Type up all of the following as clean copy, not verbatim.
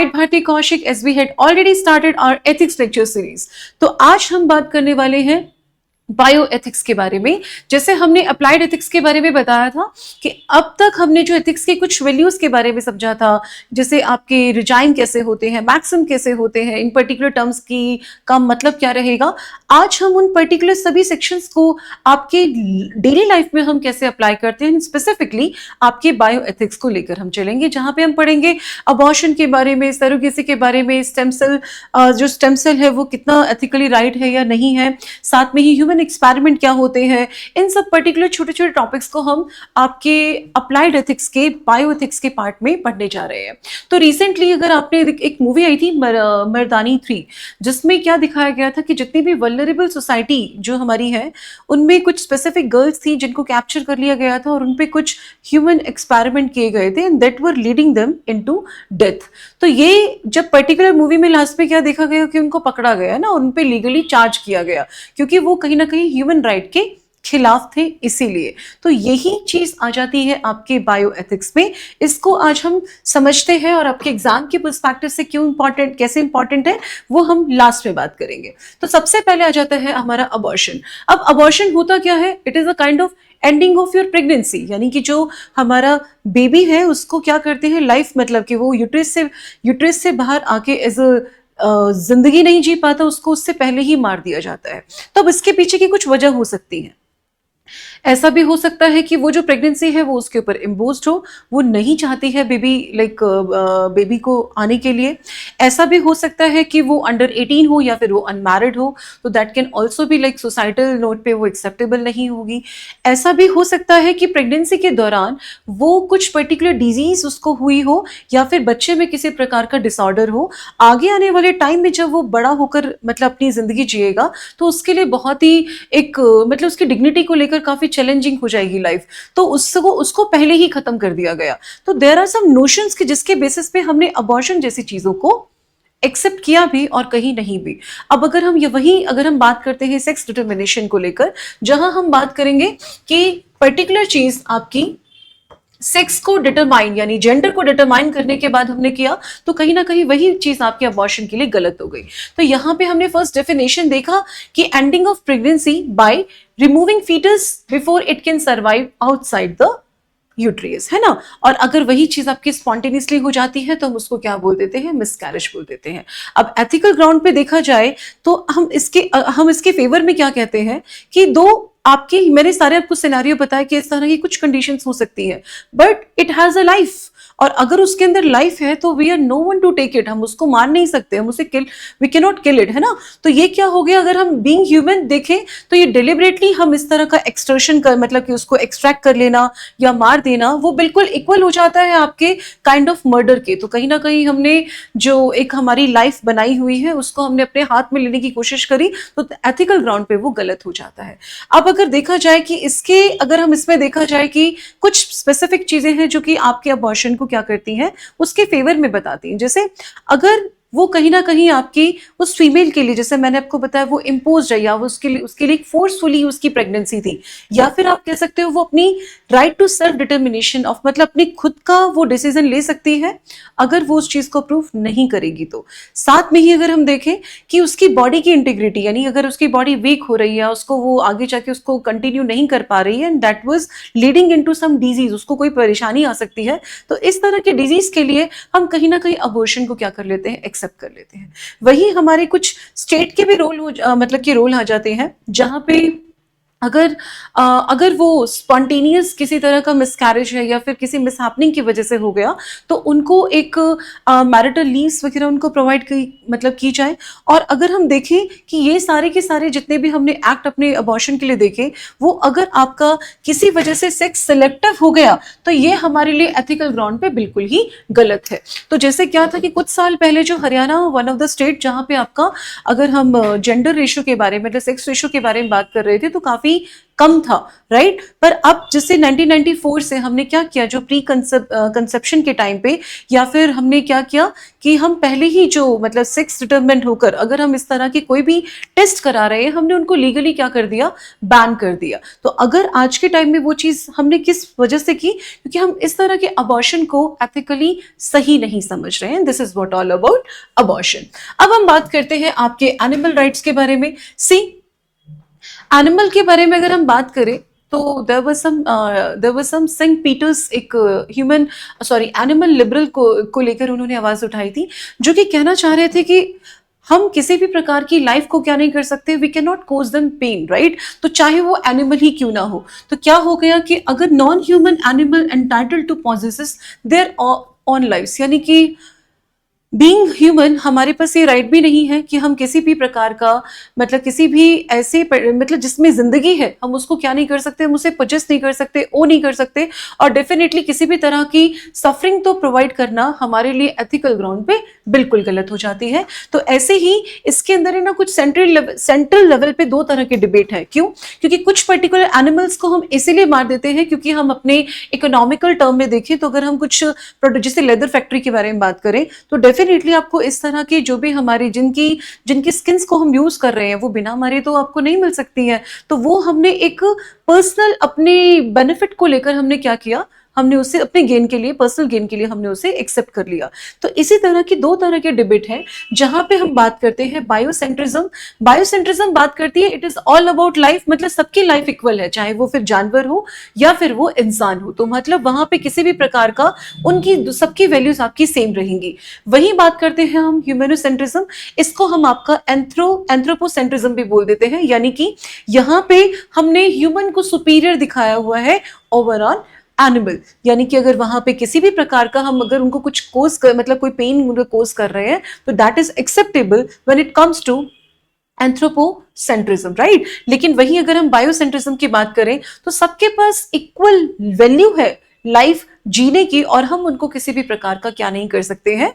Right Bharti Kaushik, as we had already started our ethics lecture series. तो आज हम बात करने वाले हैं बायो एथिक्स के बारे में। जैसे हमने अप्लाइड एथिक्स के बारे में बताया था कि अब तक हमने जो एथिक्स के कुछ वैल्यूज के बारे में समझा था, जैसे आपके रिजाइम कैसे होते हैं, मैक्सिम कैसे होते हैं, इन पर्टिकुलर टर्म्स की का मतलब क्या रहेगा। आज हम उन पर्टिकुलर सभी सेक्शंस को आपके डेली लाइफ में हम कैसे अप्लाई करते हैं, स्पेसिफिकली आपके बायो एथिक्स को लेकर हम चलेंगे, जहां पे हम पढ़ेंगे अबॉर्शन के बारे में, सरोगेसी के बारे में, स्टेम सेल जो स्टेम सेल है वो कितना एथिकली राइट है या नहीं है, साथ में ही ह्यूमन एक्सपेरिमेंट क्या होते हैं। इन सब पर्टिकुलर छोटे छोटे टॉपिक्स को हम आपके अप्लाइड एथिक्स के बायो एथिक्स के पार्ट में पढ़ने जा रहे हैं। तो रिसेंटली अगर आपने एक मूवी आई थी मर्दानी 3, जिसमें क्या दिखाया गया था कि जितनी भी वल्नरेबल सोसाइटी जो हमारी है उनमें कुछ स्पेसिफिक गर्ल्स थी जिनको कैप्चर कर लिया गया था और उन पे कुछ ह्यूमन एक्सपेरिमेंट किए गए थे and that were leading them into death. तो ये जब पर्टिकुलर मूवी में लास्ट में क्या देखा गया कि उनको पकड़ा गया ना, उन पे लीगली चार्ज किया गया क्योंकि वो कहीं ना कहीं ह्यूमन राइट के खिलाफ थे, इसीलिए। तो यही चीज आ जाती है आपके बायो एथिक्स में। इसको आज हम समझते हैं और आपके एग्जाम के पर्सपेक्टिव से क्यों इंपॉर्टेंट, कैसे इंपॉर्टेंट है, वो हम लास्ट में बात करेंगे। तो सबसे पहले आ जाता है हमारा अबॉर्शन। अब अबॉर्शन होता क्या है? It is a kind of ending of your pregnancy, यानी कि जो हमारा बेबी है उसको क्या करते हैं, लाइफ मतलब कि वो यूट्रस से बाहर आके एज अ जिंदगी नहीं जी पाता, उसको उससे पहले ही मार दिया जाता है। तो अब इसके पीछे की कुछ वजह हो सकती है। ऐसा भी हो सकता है कि वो जो प्रेगनेंसी है वो उसके ऊपर इम्पोज्ड हो, वो नहीं चाहती है बेबी को आने के लिए। ऐसा भी हो सकता है कि वो अंडर 18 हो या फिर वो अनमैरिड हो, तो दैट कैन ऑल्सो भी लाइक सोसाइटल नोट पे वो एक्सेप्टेबल नहीं होगी। ऐसा भी हो सकता है कि प्रेगनेंसी के दौरान वो कुछ पर्टिकुलर डिजीज उसको हुई हो या फिर बच्चे में किसी प्रकार का डिसऑर्डर हो। आगे आने वाले टाइम में जब वो बड़ा होकर मतलब अपनी जिंदगी जिएगा तो उसके लिए बहुत ही एक मतलब उसकी डिग्निटी को लेकर काफी चैलेंजिंग हो जाएगी लाइफ, तो उसको पहले ही खत्म कर दिया गया। तो देयर आर सम नोशंस कि जिसके बेसिस पे हमने अबॉर्शन जैसी चीजों को एक्सेप्ट किया भी और कहीं नहीं भी। अब अगर हम बात करते हैं सेक्स डिटर्मिनेशन को लेकर, जहां हम बात करेंगे कि पर्टिकुलर चीज आपकी सेक्स को डिटरमाइन यानी जेंडर को डिटरमाइन करने के बाद हमने किया, तो कहीं ना कहीं वही चीज आपके अबॉर्शन के लिए गलत हो गई। तो यहां पे हमने फर्स्ट डेफिनेशन देखा कि ending of pregnancy by removing foetus before it can survive outside the uterus, है ना। और अगर वही चीज आपकी स्पॉन्टेनियसली हो जाती है तो हम उसको क्या बोल देते हैं, मिसकैरेज बोल देते हैं। अब एथिकल ग्राउंड पे देखा जाए तो हम इसके फेवर में क्या कहते हैं कि मैंने सारे आपको सिनेरियो बताया कि इस तरह की कुछ कंडीशंस हो सकती है, but it has a life, और अगर उसके अंदर लाइफ है तो we are no one to take it, हम उसको मार नहीं सकते, हम उसे we can not kill it, है ना। तो ये क्या हो गया, अगर हम बीइंग ह्यूमन देखें तो ये डिलिबरेटली हम इस तरह का एक्सटर्शन कर मतलब कि उसको एक्सट्रैक्ट कर लेना या मार देना, वो बिल्कुल इक्वल हो जाता है आपके काइंड ऑफ मर्डर के। तो कहीं ना कहीं हमने जो एक हमारी लाइफ बनाई हुई है उसको हमने अपने हाथ में लेने की कोशिश करी, तो एथिकल ग्राउंड पे वो गलत हो जाता है। अब अगर देखा जाए कि अगर हम इसमें देखा जाए कि कुछ स्पेसिफिक चीजें हैं जो कि आपके अबॉर्शन को क्या करती हैं, उसके फेवर में बताती हैं। जैसे अगर वो कहीं ना कहीं आपकी उस फीमेल के लिए, जैसे मैंने आपको बताया, वो इम्पोज है या वो उसके लिए फोर्सफुली उसकी प्रेगनेंसी थी, या फिर आप कह सकते हो वो अपनी right to self determination of मतलब अपनी खुद का वो डिसीजन ले सकती है अगर वो उस चीज को अप्रूव नहीं करेगी। तो साथ में ही अगर हम देखें कि उसकी बॉडी की इंटीग्रिटी, यानी अगर उसकी बॉडी वीक हो रही है, उसको वो आगे जाके उसको कंटिन्यू नहीं कर पा रही है and that was leading into some disease, उसको कोई परेशानी आ सकती है, तो इस तरह के डिजीज के लिए हम कहीं ना कहीं अबॉर्शन को क्या कर लेते हैं, एक्सेप्ट कर लेते हैं। वही हमारे कुछ स्टेट के भी रोल आ जाते हैं, जहां पे अगर वो स्पॉन्टेनियस किसी तरह का मिसकैरेज है या फिर किसी मिसहैपनिंग की वजह से हो गया, तो उनको एक मैरिटल लीव्स वगैरह उनको प्रोवाइड की जाए। और अगर हम देखें कि ये सारे के सारे जितने भी हमने एक्ट अपने अबॉर्शन के लिए देखे, वो अगर आपका किसी वजह से सेक्स सिलेक्टिव हो गया तो ये हमारे लिए एथिकल ग्राउंड पे बिल्कुल ही गलत है। तो जैसे क्या था कि कुछ साल पहले जो Haryana one of the state जहां पे आपका, अगर हम जेंडर रेशियो के बारे में, सेक्स रेशियो के बारे में बात कर रहे थे, तो काफी काफी कम था, राइट। पर अब जैसे 1994 से हमने क्या किया, जो प्री कंसेप्शन के टाइम पे, या फिर हमने क्या किया कि हम पहले ही जो मतलब सेक्स डिटरमिनेंट होकर अगर हम इस तरह की कोई भी टेस्ट करा रहे हैं, हमने उनको लीगली क्या कर दिया, बैन कर दिया। तो अगर आज के टाइम में वो चीज हमने किस वजह से की, क्योंकि हम इस तरह के अबॉर्शन को एथिकली सही नहीं समझ रहे हैं। This is what all about abortion. अब हम बात करते हैं आपके एनिमल राइट्स के बारे में। सी, एनिमल के बारे में अगर हम बात करें तो there was some saint Peters, एक ह्यूमन सॉरी एनिमल लिबरल को लेकर उन्होंने आवाज उठाई थी, जो कि कहना चाह रहे थे कि हम किसी भी प्रकार की लाइफ को क्या नहीं कर सकते, we can not cause them pain, right. तो चाहे वो एनिमल ही क्यों ना हो। तो क्या हो गया कि अगर non human animal entitled to possesses their own lives, यानी कि बीइंग ह्यूमन हमारे पास ये राइट भी नहीं है कि हम किसी भी प्रकार का मतलब किसी भी ऐसे मतलब जिसमें जिंदगी है, हम उसको क्या नहीं कर सकते, हम उसे पजेस नहीं कर सकते, ओ नहीं कर सकते, और डेफिनेटली किसी भी तरह की सफरिंग तो प्रोवाइड करना हमारे लिए एथिकल ग्राउंड पे बिल्कुल गलत हो जाती है। तो ऐसे ही इसके अंदर है ना कुछ सेंट्रल लेवल पे दो तरह के डिबेट है। क्यों? क्योंकि कुछ पर्टिकुलर एनिमल्स को हम इसीलिए मार देते हैं क्योंकि हम अपने इकोनॉमिकल टर्म में देखें तो अगर हम कुछ जैसे लेदर फैक्ट्री के बारे में बात करें तो डेफिनेटली आपको इस तरह की जो भी हमारी जिनकी स्किन्स को हम यूज कर रहे हैं वो बिना मारे तो आपको नहीं मिल सकती है। तो वो हमने एक पर्सनल अपने बेनिफिट को लेकर हमने क्या किया, हमने उसे अपने गेन के लिए, पर्सनल गेन के लिए हमने उसे एक्सेप्ट कर लिया। तो इसी तरह की दो तरह के डिबेट हैं जहां पे हम बात करते हैं बायोसेंट्रिज्म। बायोसेंट्रिज्म बात करती है it is all about life, मतलब सबकी लाइफ इक्वल है, चाहे वो फिर जानवर हो या फिर वो इंसान हो। तो मतलब वहां पे किसी भी प्रकार का उनकी सबकी वैल्यूज आपकी सेम रहेंगी। वही बात करते हैं हम ह्यूमैनोसेंट्रिज्म, इसको हम आपका एंथ्रोपोसेंट्रिज्म भी बोल देते हैं, यानी कि यहाँ पे हमने ह्यूमन को सुपीरियर दिखाया हुआ है ओवरऑल एनिमल। यानी कि अगर वहां पे किसी भी प्रकार का हम अगर उनको कुछ कोज कर मतलब कोई पेन उनको कोज कर रहे हैं तो that is acceptable when it comes to anthropocentrism, right. लेकिन वहीं अगर हम बायोसेंट्रिज्म की बात करें तो सबके पास इक्वल वैल्यू है लाइफ जीने की, और हम उनको किसी भी प्रकार का क्या नहीं कर सकते हैं,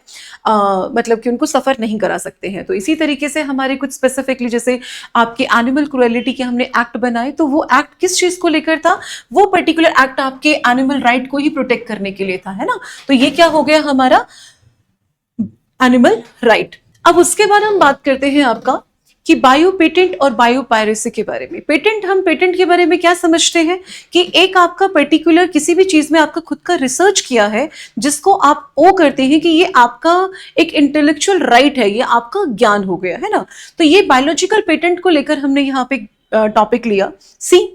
मतलब कि उनको सफर नहीं करा सकते हैं। तो इसी तरीके से हमारे कुछ स्पेसिफिकली जैसे आपके एनिमल क्रुएलिटी के हमने एक्ट बनाए, तो वो एक्ट किस चीज को लेकर था, वो पर्टिकुलर एक्ट आपके एनिमल राइट को ही प्रोटेक्ट करने के लिए था, है ना। तो ये क्या हो गया हमारा एनिमल राइट। अब उसके बाद हम बात करते हैं आपका कि बायो पेटेंट और बायो पायरेसी के बारे में। हम पेटेंट के बारे में क्या समझते हैं कि एक आपका पर्टिकुलर किसी भी चीज में आपका खुद का रिसर्च किया है जिसको आप ओ करते हैं कि ये आपका एक इंटेलेक्चुअल राइट है, ये आपका ज्ञान हो गया, है ना। तो ये बायोलॉजिकल पेटेंट को लेकर हमने यहाँ पे टॉपिक लिया। सी,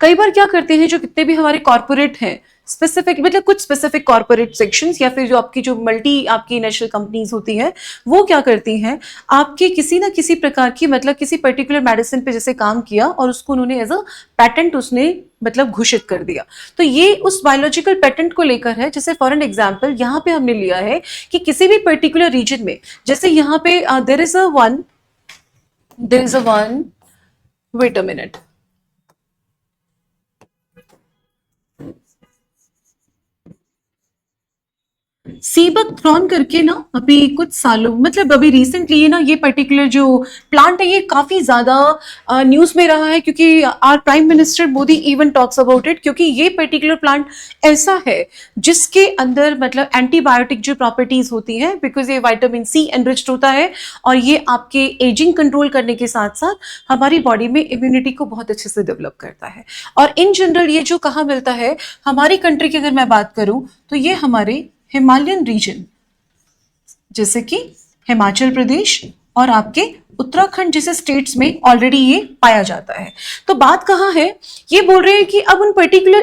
कई बार क्या करते हैं जो कितने भी हमारे कॉर्पोरेट हैं स्पेसिफिक, मतलब कुछ स्पेसिफिक कॉर्पोरेट सेक्शंस या फिर जो आपकी जो मल्टी आपकी नेशनल कंपनीज होती हैं, वो क्या करती हैं, आपके किसी ना किसी प्रकार की मतलब किसी पर्टिकुलर मेडिसिन पे जैसे काम किया और उसको उन्होंने एज अ पैटेंट उसने मतलब घोषित कर दिया। तो ये उस बायोलॉजिकल पेटेंट को लेकर है। जैसे फॉर एन एग्जाम्पल यहाँ पे हमने लिया है कि किसी भी पर्टिकुलर रीजन में, जैसे यहाँ पे there is a one wait a minute, sea buckthorn करके ना अभी कुछ सालों मतलब अभी रिसेंटली ये ना ये पर्टिकुलर जो प्लांट है ये काफी ज्यादा न्यूज में रहा है क्योंकि our prime minister Modi even talks about it, क्योंकि ये पर्टिकुलर प्लांट ऐसा है जिसके अंदर मतलब एंटीबायोटिक जो प्रॉपर्टीज होती हैं, बिकॉज ये विटामिन सी एनरिच्ड होता है और ये आपके एजिंग कंट्रोल करने के साथ साथ हमारी बॉडी में इम्यूनिटी को बहुत अच्छे से डेवलप करता है। और इन जनरल ये जो कहाँ मिलता है, हमारी कंट्री की अगर मैं बात करूं तो ये हमारे हिमालयन रीजन जैसे कि हिमाचल प्रदेश और आपके उत्तराखंड जैसे स्टेट्स में ऑलरेडी ये पाया जाता है। तो बात कहाँ है, ये बोल रहे हैं कि अब उन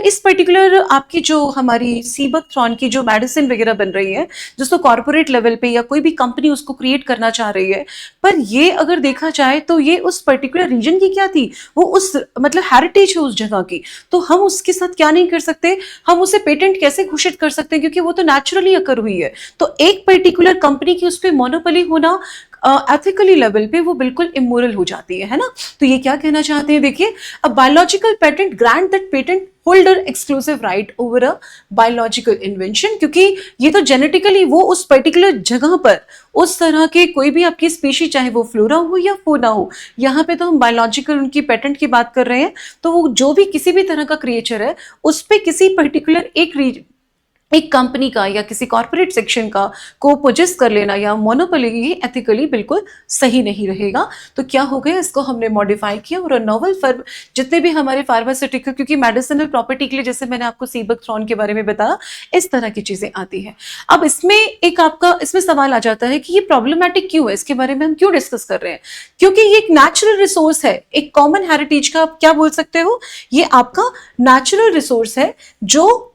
इस पर्टिकुलर आपकी जो हमारी सीबकथ्रॉन की जो मेडिसिन वगैरह बन रही है जिसको कॉर्पोरेट लेवल पे या कोई भी कंपनी उसको क्रिएट करना चाह रही है, पर ये अगर देखा जाए तो ये उस पर्टिकुलर रीजन की क्या थी, वो उस मतलब हेरिटेज है उस जगह की, तो हम उसके साथ क्या नहीं कर सकते, हम उसे पेटेंट कैसे घोषित कर सकते हैं, क्योंकि वो तो नेचुरली अकर हुई है। तो एक पर्टिकुलर कंपनी की उस पर मोनोपोली होना एथिकली लेवल पे वो बिल्कुल इमोरल हो जाती है ना। तो ये क्या कहना चाहते हैं, देखिए, a biological patent grant that patent holder exclusive right over a biological invention, क्योंकि ये तो जेनेटिकली वो उस पर्टिकुलर जगह पर उस तरह के कोई भी आपकी स्पीशीज, चाहे वो फ्लोरा हो या फोना हो, यहाँ पे तो हम बायोलॉजिकल उनकी पेटेंट की बात कर रहे हैं, तो वो जो भी किसी भी तरह का क्रिएचर है उस पे किसी पर्टिकुलर एक कंपनी का या किसी कॉर्पोरेट सेक्शन का को पोजेस कर लेना या मोनोपोली, ये एथिकली बिल्कुल सही नहीं रहेगा। तो क्या हो गया, इसको हमने मॉडिफाई किया और नोवल जितने भी हमारे फार्मास्यूटिकल, क्योंकि मेडिसिनल प्रॉपर्टी के लिए जैसे मैंने आपको सीबकथ्रॉन के बारे में बताया, इस तरह की चीजें आती हैं। अब इसमें एक आपका इसमें सवाल आ जाता है कि ये प्रॉब्लमैटिक क्यों है, इसके बारे में हम क्यों डिस्कस कर रहे हैं? क्योंकि ये एक नेचुरल रिसोर्स है, एक कॉमन हेरिटेज का आप क्या बोल सकते हो, ये आपका नेचुरल रिसोर्स है जो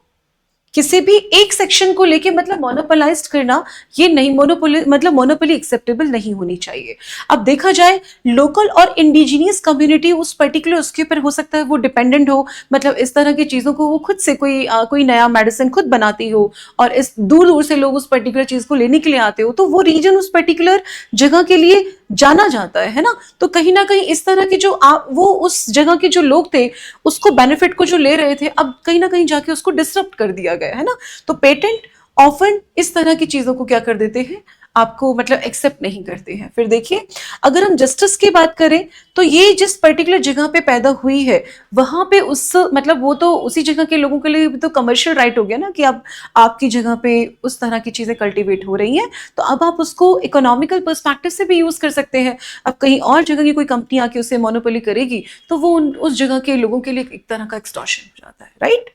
किसी भी एक सेक्शन को लेके मतलब मोनोपोलाइज्ड करना, ये नहीं, मोनोपोली एक्सेप्टेबल नहीं होनी चाहिए। अब देखा जाए लोकल और इंडिजिनियस कम्युनिटी उस पर्टिकुलर उसके ऊपर हो सकता है वो डिपेंडेंट हो, मतलब इस तरह की चीजों को वो खुद से कोई नया मेडिसिन खुद बनाती हो और इस दूर दूर से लोग उस पर्टिकुलर चीज को लेने के लिए आते हो, तो वो रीजन उस पर्टिकुलर जगह के लिए जाना जाता है ना। तो कहीं ना कहीं इस तरह के वो उस जगह के जो लोग थे उसको बेनिफिट को जो ले रहे थे, अब कहीं ना कहीं जाके उसको डिसरप्ट कर दिया गया है ना। तो पेटेंट ऑफन इस तरह की चीजों को क्या कर देते हैं, आपको मतलब एक्सेप्ट नहीं करते हैं। फिर देखिए, अगर हम जस्टिस की बात करें तो ये जिस पर्टिकुलर जगह पे पैदा हुई है वहां पे उस मतलब वो तो उसी जगह के लोगों के लिए तो कमर्शियल राइट हो गया ना, कि अब आपकी जगह पे उस तरह की चीजें कल्टीवेट हो रही हैं, तो अब आप उसको इकोनॉमिकल पर्सपेक्टिव से भी यूज कर सकते हैं। अब कहीं और जगह की कोई कंपनी आके उसे मोनोपोली करेगी तो वो उस जगह के लोगों के लिए एक तरह का एक्सटॉर्शन हो जाता है, राइट।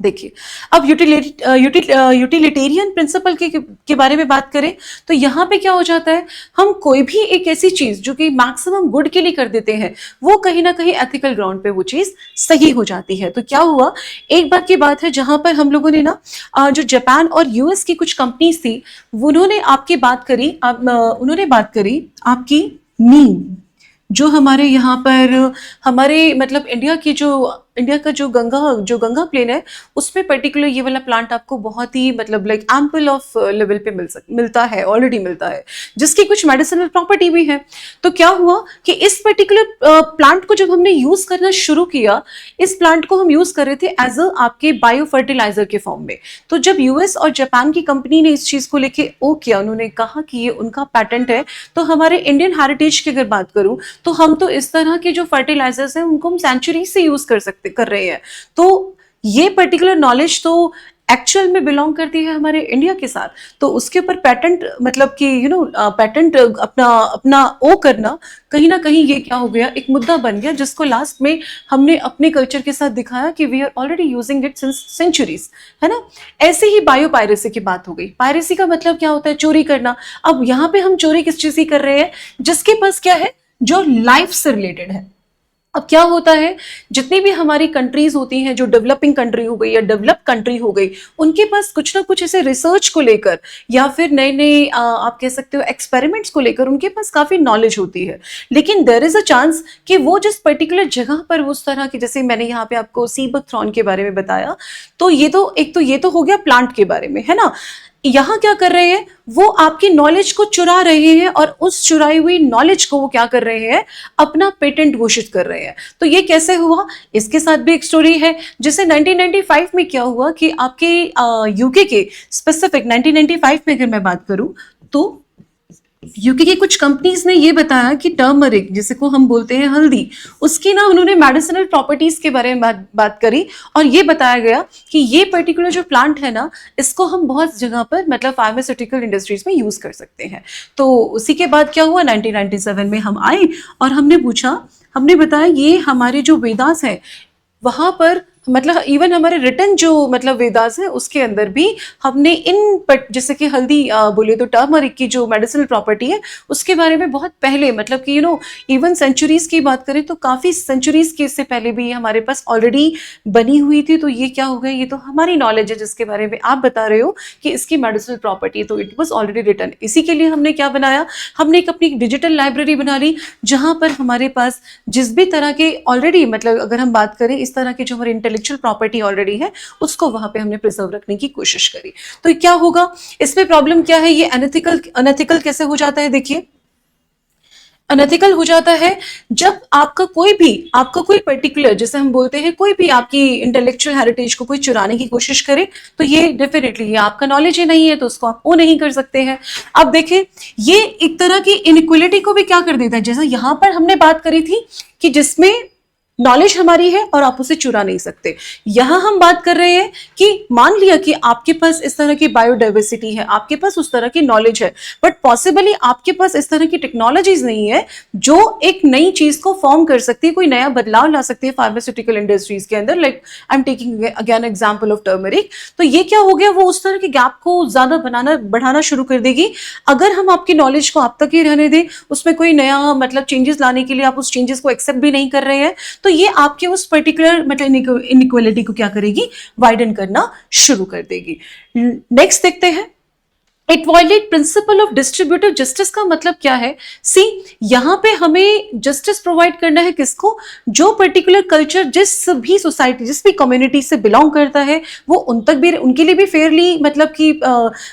देखिए, अब यूटिलिटेरियन प्रिंसिपल के बारे में बात करें तो यहाँ पे क्या हो जाता है, हम कोई भी एक ऐसी चीज जो कि मैक्सिमम गुड के लिए कर देते हैं वो कहीं ना कहीं एथिकल ग्राउंड पे वो चीज सही हो जाती है। तो क्या हुआ, एक बार की बात है जहां पर हम लोगों ने ना जो जापान और यूएस की कुछ कंपनीज थी उन्होंने उन्होंने बात करी आपकी नीम, जो हमारे यहाँ पर हमारे मतलब इंडिया का जो गंगा प्लेन है उसमें पर्टिकुलर ये वाला प्लांट आपको बहुत ही मतलब लाइक एम्पल ऑफ लेवल पे मिलता है, ऑलरेडी मिलता है, जिसकी कुछ मेडिसिनल प्रॉपर्टी भी है। तो क्या हुआ कि इस पर्टिकुलर प्लांट को जब हमने यूज करना शुरू किया, इस प्लांट को हम यूज कर रहे थे एज अ आपके बायो फर्टिलाइजर के फॉर्म में। तो जब यूएस और जापान की कंपनी ने इस चीज को लेके किया, उन्होंने कहा कि ये उनका पैटेंट है, तो हमारे इंडियन हेरिटेज की अगर बात करूं तो हम तो इस तरह के जो फर्टिलाइजर्स हैं उनको हम सेंचुरी से यूज कर रहे हैं। तो ये पर्टिकुलर नॉलेज तो एक्चुअल में बिलोंग करती है हमारे इंडिया के साथ, तो उसके ऊपर पैटेंट मतलब कि पैटेंट अपना करना कहीं ना कहीं ये क्या हो गया, एक मुद्दा बन गया, जिसको लास्ट में हमने अपने कल्चर के साथ दिखाया कि we are already using it since centuries, है ना। ऐसे ही बायो पायरेसी की बात हो गई। पायरेसी का मतलब क्या होता है, चोरी करना। अब यहाँ पे हम चोरी किस चीज की कर रहे हैं, जिसके पास क्या है, जो लाइफ से रिलेटेड है। अब क्या होता है, जितनी भी हमारी कंट्रीज होती हैं, जो डेवलपिंग कंट्री हो गई या डेवलप कंट्री हो गई, उनके पास कुछ ना कुछ ऐसे रिसर्च को लेकर या फिर नए नए आप कह सकते हो एक्सपेरिमेंट्स को लेकर उनके पास काफी नॉलेज होती है। लेकिन देयर इज अ चांस कि वो जिस पर्टिकुलर जगह पर उस तरह की, जैसे मैंने यहाँ पे आपको सीबकथ्रॉन के बारे में बताया, तो ये तो हो गया प्लांट के बारे में, है ना। यहाँ क्या कर रहे हैं, वो आपकी नॉलेज को चुरा रहे हैं और उस चुराई हुई नॉलेज को वो क्या कर रहे हैं, अपना पेटेंट घोषित कर रहे हैं। तो ये कैसे हुआ, इसके साथ भी एक स्टोरी है। जैसे 1995 में क्या हुआ कि आपके यूके के स्पेसिफिक 1995 में अगर मैं बात करूं तो यूके की कुछ कंपनीज ने ये बताया कि टर्मरिक, जिसे को हम बोलते हैं हल्दी, उसकी ना उन्होंने मेडिसिनल प्रॉपर्टीज के बारे में बात करी और ये बताया गया कि ये पर्टिकुलर जो प्लांट है ना, इसको हम बहुत जगह पर मतलब फार्मास्यूटिकल इंडस्ट्रीज में यूज कर सकते हैं। तो उसी के बाद क्या हुआ, 1997 में हम आए और हमने बताया ये हमारे जो वेदास हैं वहां पर मतलब इवन हमारे रिटर्न जो मतलब वेदास है उसके अंदर भी हमने जैसे कि हल्दी बोले तो टर्मरिक की जो मेडिसिनल प्रॉपर्टी है उसके बारे में बहुत पहले मतलब कि इवन सेंचुरीज की बात करें तो काफी सेंचुरीज के इससे पहले भी हमारे पास ऑलरेडी बनी हुई थी। तो ये क्या हो गया, ये तो हमारी नॉलेज है जिसके बारे में आप बता रहे हो कि इसकी मेडिसिनल प्रॉपर्टी, तो इट वॉज ऑलरेडी रिटर्न। इसी के लिए हमने क्या बनाया, हमने एक अपनी डिजिटल लाइब्रेरी बना ली जहां पर हमारे पास जिस भी तरह के ऑलरेडी मतलब अगर हम बात करें इस तरह की जो हमारी इंटेलेक्चुअल प्रॉपर्टी ऑलरेडी है उसको वहां पे हमने प्रिजर्व रखने की कोशिश करी। तो क्या होगा, इसमें प्रॉब्लम क्या है, ये अनएथिकल कैसे हो जाता है। देखिए, अनएथिकल हो जाता है जब आपका कोई पर्टिकुलर, जैसे हम बोलते हैं, कोई भी आपकी इंटेलेक्चुअल हेरिटेज को कोई चुराने की कोशिश करे, तो ये डेफिनेटली ये आपका नॉलेज ही नहीं है, तो उसको आप वो नहीं कर सकते हैं। अब देखें, ये एक तरह की इनइक्वलिटी को भी क्या कर देता है, जैसा यहां पर हमने बात करी थी कि जिसमें नॉलेज हमारी है और आप उसे चुरा नहीं सकते, यहां हम बात कर रहे हैं कि मान लिया कि आपके पास इस तरह की बायोडाइवर्सिटी है, आपके पास उस तरह की नॉलेज है, बट पॉसिबली आपके पास इस तरह की टेक्नोलॉजीज नहीं है जो एक नई चीज को फॉर्म कर सकती है, कोई नया बदलाव ला सकती है फार्मास्यूटिकल इंडस्ट्रीज के अंदर। Like I am taking again example of turmeric. तो ये क्या हो गया, वो उस तरह के गैप को ज्यादा बढ़ाना शुरू कर देगी। अगर हम आपकी नॉलेज को आप तक ही रहने दें, उसमें कोई नया मतलब चेंजेस लाने के लिए आप उस चेंजेस को एक्सेप्ट भी नहीं कर रहे हैं, तो ये आपके उस पर्टिकुलर मतलब इनइक्वालिटी को क्या करेगी, वाइडन करना शुरू कर देगी। नेक्स्ट देखते हैं, it violate principle of distributive justice का मतलब क्या है। सी, यहां पे हमें जस्टिस प्रोवाइड करना है किसको, जो पर्टिकुलर कल्चर जिस भी सोसाइटी, जिस भी कम्युनिटी से बिलोंग करता है, वो उन तक भी, उनके लिए भी फेयरली, मतलब कि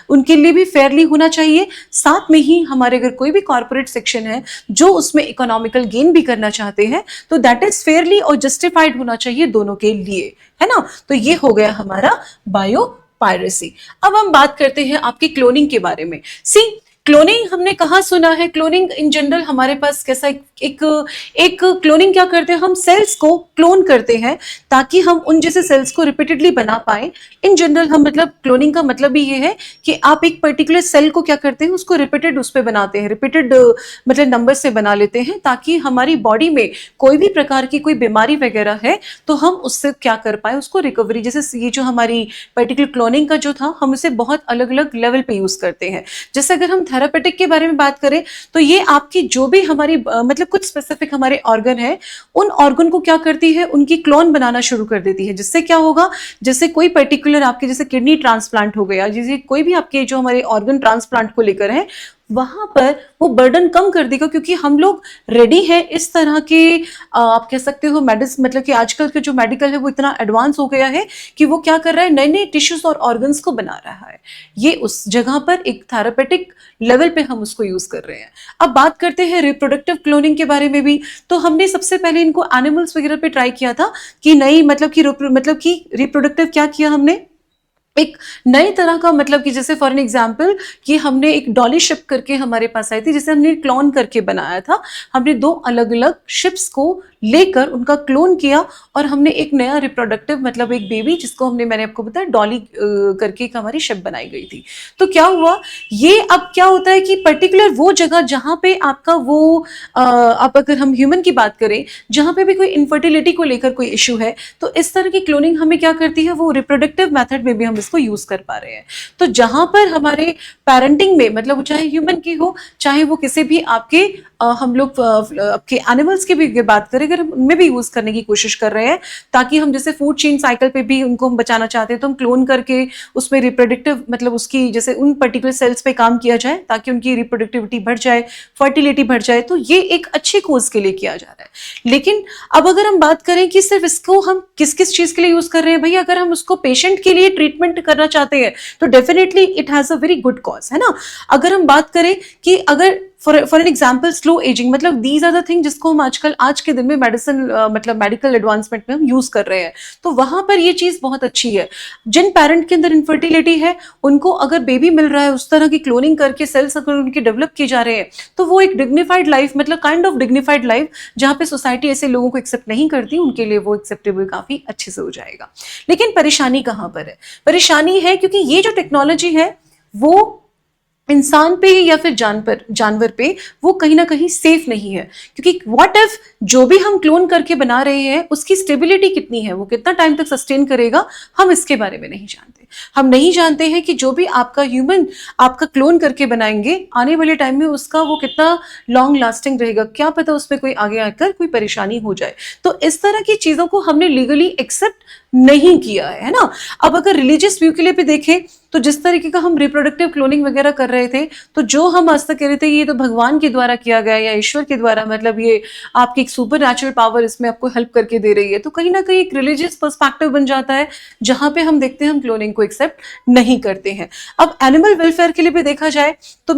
उनके लिए भी फेयरली होना चाहिए। साथ में ही हमारे अगर कोई भी कॉर्पोरेट सेक्शन है जो उसमें इकोनॉमिकल गेन भी करना चाहते हैं, तो दैट इज फेयरली और जस्टिफाइड होना चाहिए दोनों के लिए, है ना। तो ये हो गया हमारा बायो पायरेसी। अब हम बात करते हैं आपकी क्लोनिंग के बारे में। सी, क्लोनिंग हमने कहा सुना है, क्लोनिंग इन जनरल हमारे पास कैसा एक क्लोनिंग क्या करते हैं, हम सेल्स को क्लोन करते हैं ताकि हम उन जैसे सेल्स को रिपीटेडली बना पाए। इन जनरल हम मतलब क्लोनिंग का मतलब भी ये है कि आप एक पर्टिकुलर सेल को क्या करते हैं, उसको रिपीटेड उस पर बनाते हैं, रिपीटेड मतलब नंबर से बना लेते हैं, ताकि हमारी बॉडी में कोई भी प्रकार की कोई बीमारी वगैरह है तो हम उससे क्या कर पाए, उसको रिकवरी। जैसे ये जो हमारी पर्टिकुलर क्लोनिंग का जो था, हम इसे बहुत अलग अलग लेवल पे यूज करते हैं। जैसे अगर हम थेरापेटिक के बारे में बात करें, तो ये आपकी जो भी हमारी मतलब कुछ स्पेसिफिक हमारे ऑर्गन है, उन ऑर्गन को क्या करती है, उनकी क्लोन बनाना शुरू कर देती है। जिससे क्या होगा, जैसे कोई पर्टिकुलर आपके जैसे किडनी ट्रांसप्लांट हो गया, जैसे कोई भी आपके जो हमारे ऑर्गन ट्रांसप्लांट को लेकर है, वहां पर वो बर्डन कम कर देगा, क्योंकि हम लोग रेडी हैं इस तरह के आप कह सकते हो मेडिसिन, मतलब कि आजकल के जो मेडिकल है वो इतना एडवांस हो गया है कि वो क्या कर रहा है, नए नए टिश्यूज और ऑर्गन्स को बना रहा है। ये उस जगह पर एक थेरापेटिक लेवल पे हम उसको यूज कर रहे हैं। अब बात करते हैं रिप्रोडक्टिव क्लोनिंग के बारे में भी। तो हमने सबसे पहले इनको एनिमल्स वगैरह पे ट्राई किया था कि नई मतलब कि रिप्रोडक्टिव क्या किया हमने, एक नई तरह का, मतलब कि जैसे फॉर एन एग्जाम्पल कि हमने एक डॉली शिप करके हमारे पास आई थी, जिसे हमने क्लोन करके बनाया था। हमने दो अलग अलग शिप्स को लेकर उनका क्लोन किया और हमने एक नया रिप्रोडक्टिव मतलब एक बेबी, जिसको मैंने आपको बताया डॉली करके एक हमारी शिप बनाई गई थी। तो क्या हुआ, ये अब क्या होता है कि पर्टिकुलर वो जगह जहां पे आपका वो आप अगर हम ह्यूमन की बात करें, जहां पे भी कोई इनफर्टिलिटी को लेकर कोई इश्यू है, तो इस तरह की क्लोनिंग हमें क्या करती है, वो रिप्रोडक्टिव मेथड में भी हम इसको यूज कर पा रहे हैं। तो जहां पर हमारे पेरेंटिंग में, मतलब चाहे ह्यूमन की हो, चाहे वो किसी भी आपके हम लोग आपके एनिमल्स की भी बात करें, अगर हम उनमें भी यूज करने की कोशिश कर रहे हैं, ताकि हम जैसे फूड चेन साइकिल पे भी उनको हम बचाना चाहते हैं, तो हम क्लोन करके उसमें रिप्रोडक्टिव मतलब उसकी जैसे उन पर्टिकुलर सेल्स पे काम किया जाए ताकि उनकी रिप्रोडक्टिविटी बढ़ जाए, फर्टिलिटी बढ़ जाए। तो ये एक अच्छे कोज के लिए किया जा रहा है। लेकिन अब अगर हम बात करें कि सिर्फ इसको हम किस किस चीज के लिए यूज कर रहे हैं, भाई अगर हम उसको पेशेंट के लिए ट्रीटमेंट करना चाहते हैं तो definitely it has a very good cause, है ना। अगर हम बात करें कि अगर for an example slow ageing, मतलब दीज आर द थिंग जिसको हम आजकल आज के दिन में मेडिसिन मतलब मेडिकल एडवांसमेंट में हम यूज कर रहे हैं, तो वहां पर ये चीज बहुत अच्छी है। जिन पेरेंट के अंदर इनफर्टिलिटी है, उनको अगर बेबी मिल रहा है, उस तरह की क्लोनिंग करके सेल्स अगर उनके डेवलप किए जा रहे हैं, तो वो एक डिग्निफाइड लाइफ, मतलब काइंड ऑफ डिग्निफाइड लाइफ, जहां पे सोसाइटी ऐसे लोगों को एक्सेप्ट नहीं करती, उनके लिए वो एक्सेप्टेबल काफी अच्छे से हो जाएगा। लेकिन परेशानी कहां पर है, परेशानी है क्योंकि ये जो टेक्नोलॉजी है वो इंसान पे या फिर जानवर पे वो कहीं ना कहीं सेफ नहीं है। क्योंकि व्हाट इफ जो भी हम क्लोन करके बना रहे हैं उसकी स्टेबिलिटी कितनी है, वो कितना टाइम तक सस्टेन करेगा, हम इसके बारे में नहीं जानते। हम नहीं जानते हैं कि जो भी आपका ह्यूमन आपका क्लोन करके बनाएंगे, आने वाले टाइम में उसका वो कितना लॉन्ग लास्टिंग रहेगा, क्या पता उसमें कोई आगे आकर कोई परेशानी हो जाए। तो इस तरह की चीजों को हमने लीगली एक्सेप्ट नहीं किया है ना। अब अगर रिलीजियस व्यू के लिए भी देखें, तो जिस तरीके का हम रिप्रोडक्टिव क्लोनिंग वगैरह कर रहे थे, तो जो हम आज तक कह रहे थे ये तो भगवान के द्वारा किया गया या ईश्वर के द्वारा, मतलब ये आपकी एक सुपर नेचुरल पावर इसमें आपको हेल्प करके दे रही है, तो कहीं ना कहीं एक रिलीजियस पर्सपेक्टिव बन जाता है, जहां पे हम देखते हैं हम क्लोनिंग इनको एक्सेप्ट नहीं करते हैं। अब एनिमल वेलफेयर के लिए भी देखा जाए तो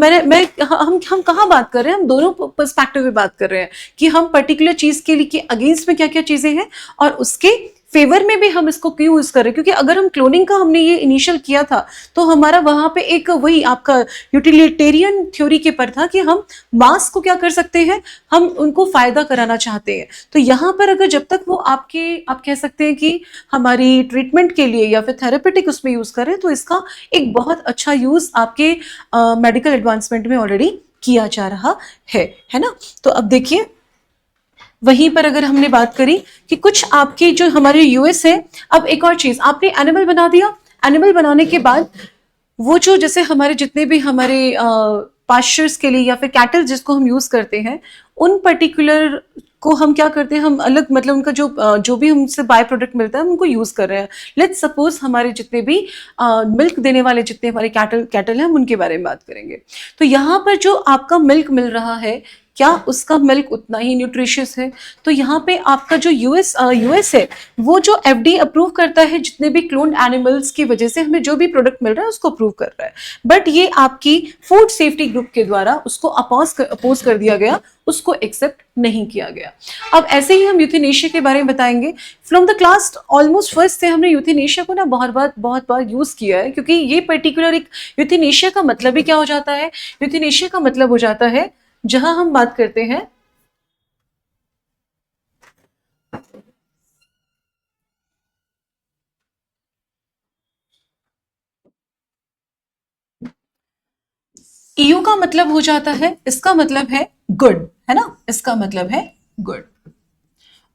हम कहाँ बात कर रहे हैं, हम दोनों पर्सपेक्टिव में बात कर रहे हैं कि हम पर्टिकुलर चीज के लिए अगेंस्ट में क्या क्या चीजें हैं और उसके फेवर में भी हम इसको क्यों यूज कर रहे हैं। क्योंकि अगर हम क्लोनिंग का हमने ये इनिशियल किया था तो हमारा वहां पे एक वही आपका यूटिलिटेरियन थ्योरी के पर था कि हम मास को क्या कर सकते हैं, हम उनको फायदा कराना चाहते हैं। तो यहाँ पर अगर जब तक वो आप कह सकते हैं कि हमारी ट्रीटमेंट के लिए या फिर थेरेपेटिक उसमें यूज करें तो इसका एक बहुत अच्छा यूज आपके मेडिकल एडवांसमेंट में ऑलरेडी किया जा रहा है ना। तो अब देखिए वहीं पर अगर हमने बात करी कि कुछ आपके जो हमारे यूएस है, अब एक और चीज आपने एनिमल बना दिया, एनिमल बनाने के बाद वो जो जैसे हमारे जितने भी हमारे पास्चर्स के लिए या फिर कैटल जिसको हम यूज करते हैं उन पर्टिकुलर को हम क्या करते हैं, हम अलग मतलब उनका जो भी हमसे बाय प्रोडक्ट मिलता है हम उनको यूज कर रहे हैं। लेट्स सपोज हमारे जितने भी मिल्क देने वाले जितने हमारे कैटल हैं हम उनके बारे में बात करेंगे। तो यहाँ पर जो आपका मिल्क मिल रहा है क्या उसका मिल्क उतना ही न्यूट्रिशियस है? तो यहाँ पे आपका जो यूएस है वो जो एफडी अप्रूव करता है जितने भी क्लोन्ड एनिमल्स की वजह से हमें जो भी प्रोडक्ट मिल रहा है उसको अप्रूव कर रहा है। बट ये आपकी फूड सेफ्टी ग्रुप के द्वारा उसको अपोज कर दिया गया, उसको एक्सेप्ट नहीं किया गया। अब ऐसे ही हम यूथेनेशिया के बारे में बताएंगे। From the class almost first से हमने यूथेनेशिया को ना बहुत बार यूज किया है क्योंकि ये पर्टिकुलर एक यूथेनेशिया का मतलब ही क्या हो जाता है, यूथेनेशिया का मतलब हो जाता है जहां हम बात करते हैं ईयू का मतलब हो जाता है, इसका मतलब है गुड, है ना, इसका मतलब है गुड।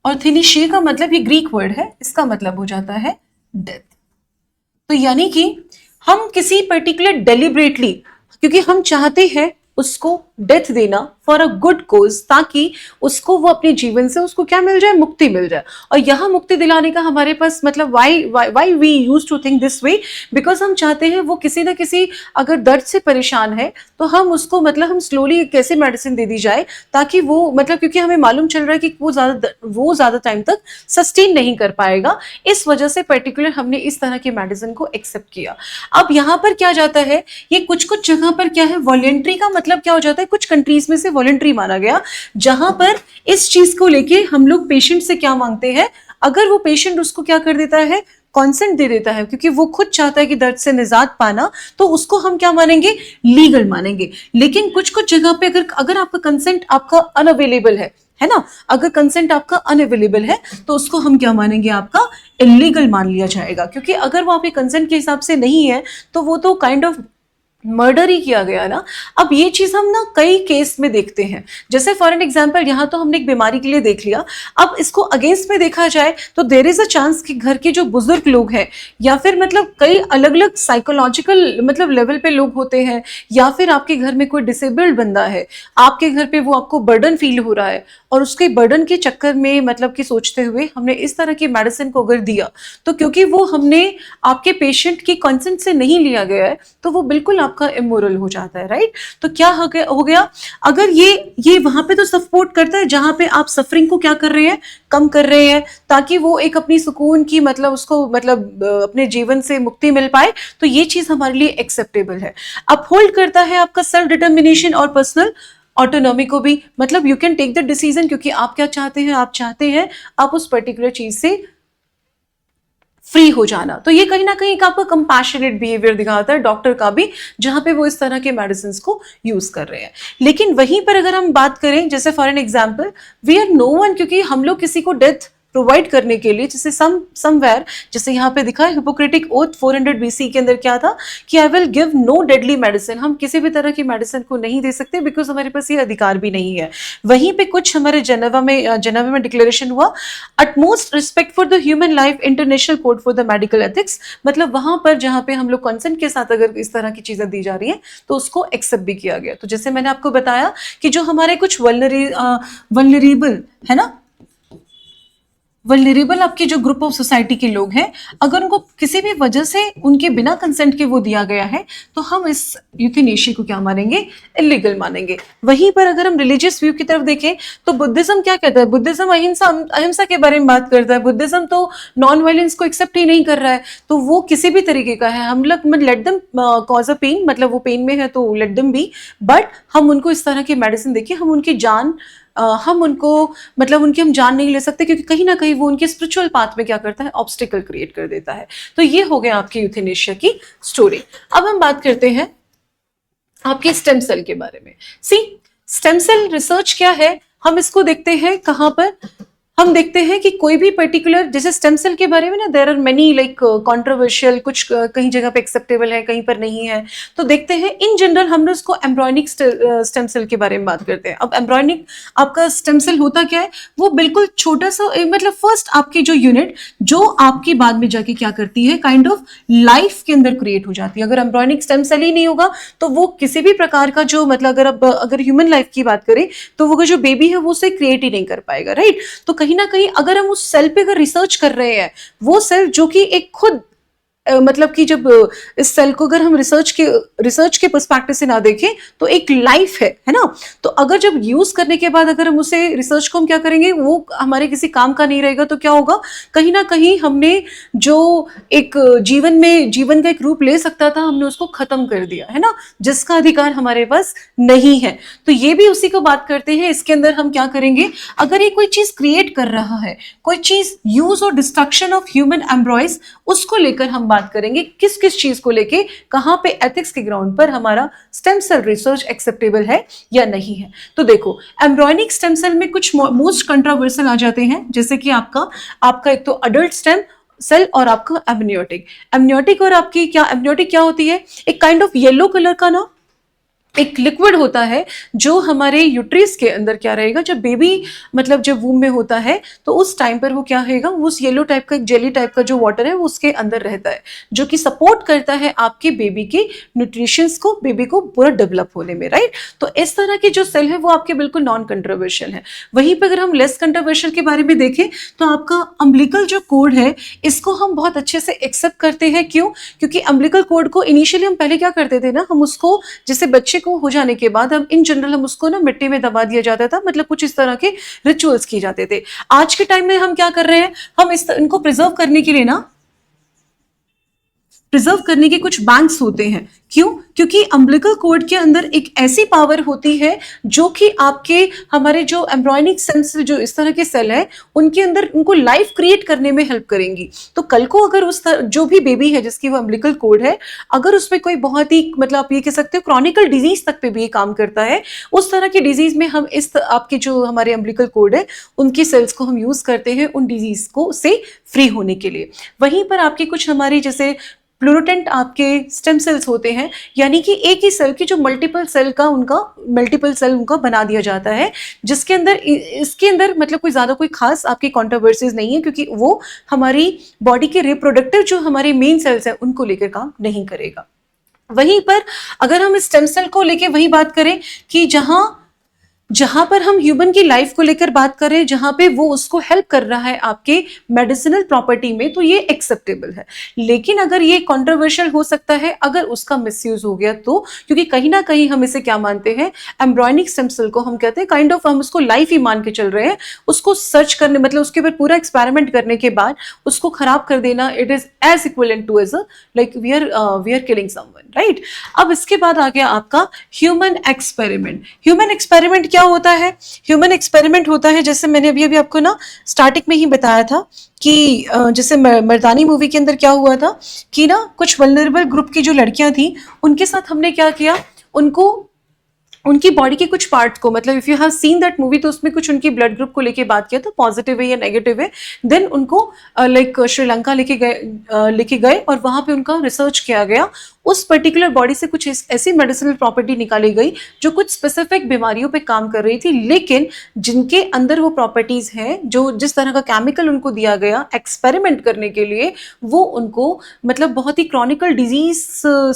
और थिनीशिया का मतलब ये ग्रीक वर्ड है, इसका मतलब हो जाता है डेथ। तो यानी कि हम किसी पर्टिकुलर डेलिबरेटली क्योंकि हम चाहते हैं उसको डेथ देना फॉर अ गुड कोज ताकि उसको वो अपने जीवन से उसको क्या मिल जाए, मुक्ति मिल जाए। और यहाँ मुक्ति दिलाने का हमारे पास मतलब why we use to think this way, because हम चाहते हैं वो किसी ना किसी अगर दर्द से परेशान है तो हम उसको मतलब हम स्लोली कैसे मेडिसिन दे दी जाए ताकि वो मतलब क्योंकि हमें मालूम चल रहा है कि वो ज्यादा टाइम तक सस्टेन नहीं कर पाएगा, इस वजह से पर्टिकुलर हमने इस तरह की मेडिसिन को एक्सेप्ट किया। अब यहाँ पर क्या जाता है, ये कुछ जगह पर क्या है, वॉलेंट्री का मतलब क्या हो जाता है, कुछ कंट्रीज में से वॉलेंट्री माना गया जहां पर इस चीज को लेके हम लोग पेशेंट से क्या मांगते हैं, अगर वो पेशेंट उसको क्या कर देता है, कॉन्सेंट दे देता है क्योंकि वो खुद चाहता है कि दर्द से निजात पाना, तो उसको हम क्या मानेंगे, लीगल मानेंगे। लेकिन कुछ जगह पे अगर आपका कंसेंट आपका अनअवेलेबल है ना, अगर कंसेंट आपका अनअवेलेबल है तो उसको हम क्या मानेंगे, आपका इलीगल मान लिया जाएगा। क्योंकि अगर वो आपके कंसेंट के हिसाब से नहीं है तो वो तो काइंड ऑफ मर्डर ही किया गया ना। अब ये चीज हम ना कई केस में देखते हैं, जैसे फॉर एन एग्जांपल यहाँ तो हमने एक बीमारी के लिए देख लिया, अब इसको अगेंस्ट में देखा जाए तो देयर इज अ चांस कि घर के जो बुजुर्ग लोग हैं या फिर मतलब कई अलग अलग साइकोलॉजिकल मतलब लेवल पे लोग होते हैं, या फिर आपके घर में कोई डिसेबल्ड बंदा है, आपके घर पे वो आपको बर्डन फील हो रहा है और उसके बर्डन के चक्कर में मतलब कि सोचते हुए हमने इस तरह की मेडिसिन को अगर दिया तो क्योंकि वो हमने आपके पेशेंट की कंसेंट से नहीं लिया गया है तो वो बिल्कुल आपका इमोरल हो जाता है, राइट। तो क्या हो गया, अगर ये वहां पे तो सपोर्ट करता है जहां पे आप सफरिंग को क्या कर रहे हैं, कम कर रहे हैं ताकि वो एक अपनी सुकून की मतलब उसको मतलब अपने जीवन से मुक्ति मिल पाए, तो ये चीज हमारे लिए एक्सेप्टेबल है। अपहोल्ड करता है आपका सेल्फ डिटर्मिनेशन और पर्सनल ऑटोनॉमी को भी, मतलब you can take the decision क्योंकि आप क्या चाहते हैं, आप चाहते हैं आप उस पर्टिकुलर चीज से फ्री हो जाना। तो ये कहीं ना कहीं एक आपका कंपैशनेट बिहेवियर दिखाता है डॉक्टर का भी, जहां पे वो इस तरह के मेडिसिन को यूज कर रहे हैं। लेकिन वहीं पर अगर हम बात करें जैसे for an example we are no one, क्योंकि हम लोग किसी को डेथ प्रोवाइड करने के लिए जैसे समवेयर जैसे यहाँ पे दिखा है हिपोक्रेटिक ओथ 400 BC के अंदर क्या था कि I will give no deadly medicine, हम किसी भी तरह की मेडिसिन को नहीं दे सकते बिकॉज हमारे पास ये अधिकार भी नहीं है। वहीं पे कुछ हमारे जेनेवा में डिक्लेरेशन हुआ utmost respect for the human life, international code for the medical ethics, मतलब वहां पर जहां पे हम लोग कंसेंट के साथ अगर इस तरह की चीजें दी जा रही हैं तो उसको एक्सेप्ट भी किया गया। तो जैसे मैंने आपको बताया कि जो हमारे कुछ वल्नरेबल है ना, वल्नरेबल आपके जो ग्रुप ऑफ सोसाइटी के लोग हैं, अगर उनको किसी भी वजह से उनके बिना कंसेंट के वो दिया गया है तो हम इस यूथेनेशिया को क्या मानेंगे, इलीगल मानेंगे। वहीं पर अगर हम रिलीजियस व्यू की तरफ देखें तो बुद्धिज्म क्या कहता है, बुद्धिज्म अहिंसा अहिंसा के बारे में बात करता है। बुद्धिज्म तो नॉन वायलेंस को एक्सेप्ट ही नहीं कर रहा है, तो वो किसी भी तरीके का है, हम लोग let them cause a pain, मतलब वो पेन में है तो लेट देम बी, बट हम उनको इस तरह की मेडिसिन देके हम उनकी जान हम उनको मतलब उनकी हम जान नहीं ले सकते, क्योंकि कहीं ना कहीं वो उनके स्पिरिचुअल पाथ में क्या करता है, ऑब्स्टिकल क्रिएट कर देता है। तो ये हो गया आपकी यूथेनेशिया की स्टोरी। अब हम बात करते हैं आपके स्टेम सेल के बारे में। सी, स्टेम सेल रिसर्च क्या है, हम इसको देखते हैं कहां पर, हम देखते हैं कि कोई भी पर्टिकुलर, जैसे स्टेम सेल के बारे में ना there are many like controversial, कुछ कहीं जगह पे एक्सेप्टेबल है, कहीं पर नहीं है। तो देखते हैं इन जनरल हम उसको एम्ब्रॉयनिक स्टेम सेल के बारे में बात करते हैं। अब एम्ब्रॉयनिक आपका स्टेम सेल होता क्या है, वो बिल्कुल छोटा सा मतलब फर्स्ट आपकी जो यूनिट जो आपकी बाद में जाके क्या करती है, काइंड ऑफ लाइफ के अंदर क्रिएट हो जाती है। अगर एम्ब्रॉयनिक स्टेम सेल ही नहीं होगा तो वो किसी भी प्रकार का जो मतलब अगर ह्यूमन लाइफ की बात करें तो वो जो बेबी है वो उसे क्रिएट ही नहीं कर पाएगा, राइट। तो कहीं ना कहीं अगर हम उस सेल पे अगर रिसर्च कर रहे हैं, वो सेल जो कि एक खुद मतलब कि जब इस सेल को अगर हम रिसर्च के पर्सपेक्टिव से ना देखें तो एक लाइफ है ना। तो अगर जब यूज करने के बाद अगर हम उसे रिसर्च को हम क्या करेंगे, वो हमारे किसी काम का नहीं रहेगा, तो क्या होगा, कहीं ना कहीं हमने जो एक जीवन का एक रूप ले सकता था हमने उसको खत्म कर दिया है ना, जिसका अधिकार हमारे पास नहीं है। तो ये भी उसी को बात करते हैं। इसके अंदर हम क्या करेंगे, अगर ये कोई चीज क्रिएट कर रहा है, कोई चीज यूज और डिस्ट्रक्शन ऑफ ह्यूमन एम्ब्रॉयज, उसको लेकर हम बात करेंगे किस किस चीज को लेके कहां पे एथिक्स के ग्राउंड पर हमारा स्टेम सेल रिसर्च एक्सेप्टेबल है या नहीं है। तो देखो, एम्ब्रॉयनिक स्टेम सेल में कुछ मोस्ट कंट्रोवर्शियल आ जाते हैं, जैसे कि आपका एक तो अडल्ट स्टेम सेल और आपका एमनियोटिक और आपकी क्या एमनियोटिक क्या होती है, एक काइंड ऑफ येलो कलर का ना एक लिक्विड होता है जो हमारे यूट्रिस के अंदर क्या रहेगा, जब बेबी मतलब जब वूम में होता है तो उस टाइम पर वो क्या रहेगा, उस येलो टाइप का एक जेली टाइप का जो वाटर है वो उसके अंदर रहता है, जो कि सपोर्ट करता है आपके बेबी के न्यूट्रिशंस को, बेबी को पूरा डेवलप होने में, राइट। तो इस तरह के जो सेल है वो आपके बिल्कुल नॉन कंट्रोवर्शियल है। वहीं पर अगर हम लेस कंट्रोवर्शियल के बारे में देखें तो आपका अम्बिलिकल जो कोड है इसको हम बहुत अच्छे से एक्सेप्ट करते हैं। क्यों? क्योंकि अम्बिलिकल कोड को इनिशियली हम पहले क्या करते थे ना, हम उसको जैसे बच्चे को हो जाने के बाद हम इन जनरल हम उसको ना मिट्टी में दबा दिया जाता था, मतलब कुछ इस तरह के रिचुअल्स किए जाते थे। आज के टाइम में हम क्या कर रहे हैं, हम इनको प्रिजर्व करने के लिए ना प्रिजर्व करने के कुछ बैंक्स होते हैं। क्यों? क्योंकि अम्बिलिकल कोड के अंदर एक ऐसी पावर होती है जो कि आपके हमारे जो एम्ब्रॉयनिक सेल्स जो इस तरह के सेल है उनके अंदर उनको लाइफ क्रिएट करने में हेल्प करेंगी। तो कल को अगर जो भी बेबी है जिसकी वो अम्बिलिकल कोड है, अगर उसमें कोई बहुत ही मतलब आप ये कह सकते हो क्रॉनिकल डिजीज तक पे भी ये काम करता है, उस तरह की डिजीज में हम आपके जो हमारे अम्बिलिकल कोड है उनकी सेल्स को हम यूज करते हैं उन डिजीज को से फ्री होने के लिए। वहीं पर आपके कुछ हमारी जैसे प्लूरोटेंट आपके स्टेम सेल्स होते हैं, यानी कि एक ही सेल की जो मल्टीपल सेल उनका बना दिया जाता है, जिसके अंदर इसके अंदर मतलब कोई ज्यादा कोई खास आपकी कॉन्ट्रोवर्सीज नहीं है, क्योंकि वो हमारी बॉडी के रिप्रोडक्टिव जो हमारे मेन सेल्स हैं उनको लेकर काम नहीं करेगा। वहीं पर अगर हम स्टेम सेल को लेकर वही बात करें कि जहां पर हम ह्यूमन की लाइफ को लेकर बात करें, जहां पे वो उसको हेल्प कर रहा है आपके मेडिसिनल प्रॉपर्टी में, तो ये एक्सेप्टेबल है। लेकिन अगर ये कंट्रोवर्शियल हो सकता है अगर उसका मिसयूज हो गया तो, क्योंकि कहीं ना कहीं हम इसे क्या मानते हैं, एम्ब्रॉयनिक स्टेम सेल को हम कहते हैं काइंड ऑफ हम उसको लाइफ ही मान के चल रहे हैं। उसको सर्च करने मतलब उसके ऊपर पूरा एक्सपेरिमेंट करने के बाद उसको खराब कर देना, it is as equivalent to as like we are killing someone, right. अब इसके बाद आ गया आपका ह्यूमन एक्सपेरिमेंट। ह्यूमन एक्सपेरिमेंट क्या होता है? ह्यूमन एक्सपेरिमेंट होता है, जैसे मैंने अभी आपको ना स्टार्टिंग में ही बताया था कि जैसे मर्दानी मूवी के अंदर क्या हुआ था कि ना कुछ वल्नरेबल ग्रुप की जो लड़कियां थी उनके साथ हमने क्या किया, उनकी बॉडी के कुछ पार्ट को, मतलब if you have seen that movie तो उसमें कुछ उनकी ब्लड ग्रुप को लेके बात किया था, पॉजिटिव है या नेगेटिव है। देन उनको लाइक श्रीलंका लेके गए और वहां पे उनका रिसर्च किया गया। उस पर्टिकुलर बॉडी से कुछ ऐसी मेडिसिनल प्रॉपर्टी निकाली गई जो कुछ स्पेसिफिक बीमारियों पे काम कर रही थी, लेकिन जिनके अंदर वो प्रॉपर्टीज हैं, जो जिस तरह का केमिकल उनको दिया गया एक्सपेरिमेंट करने के लिए, वो उनको मतलब बहुत ही क्रॉनिकल डिजीज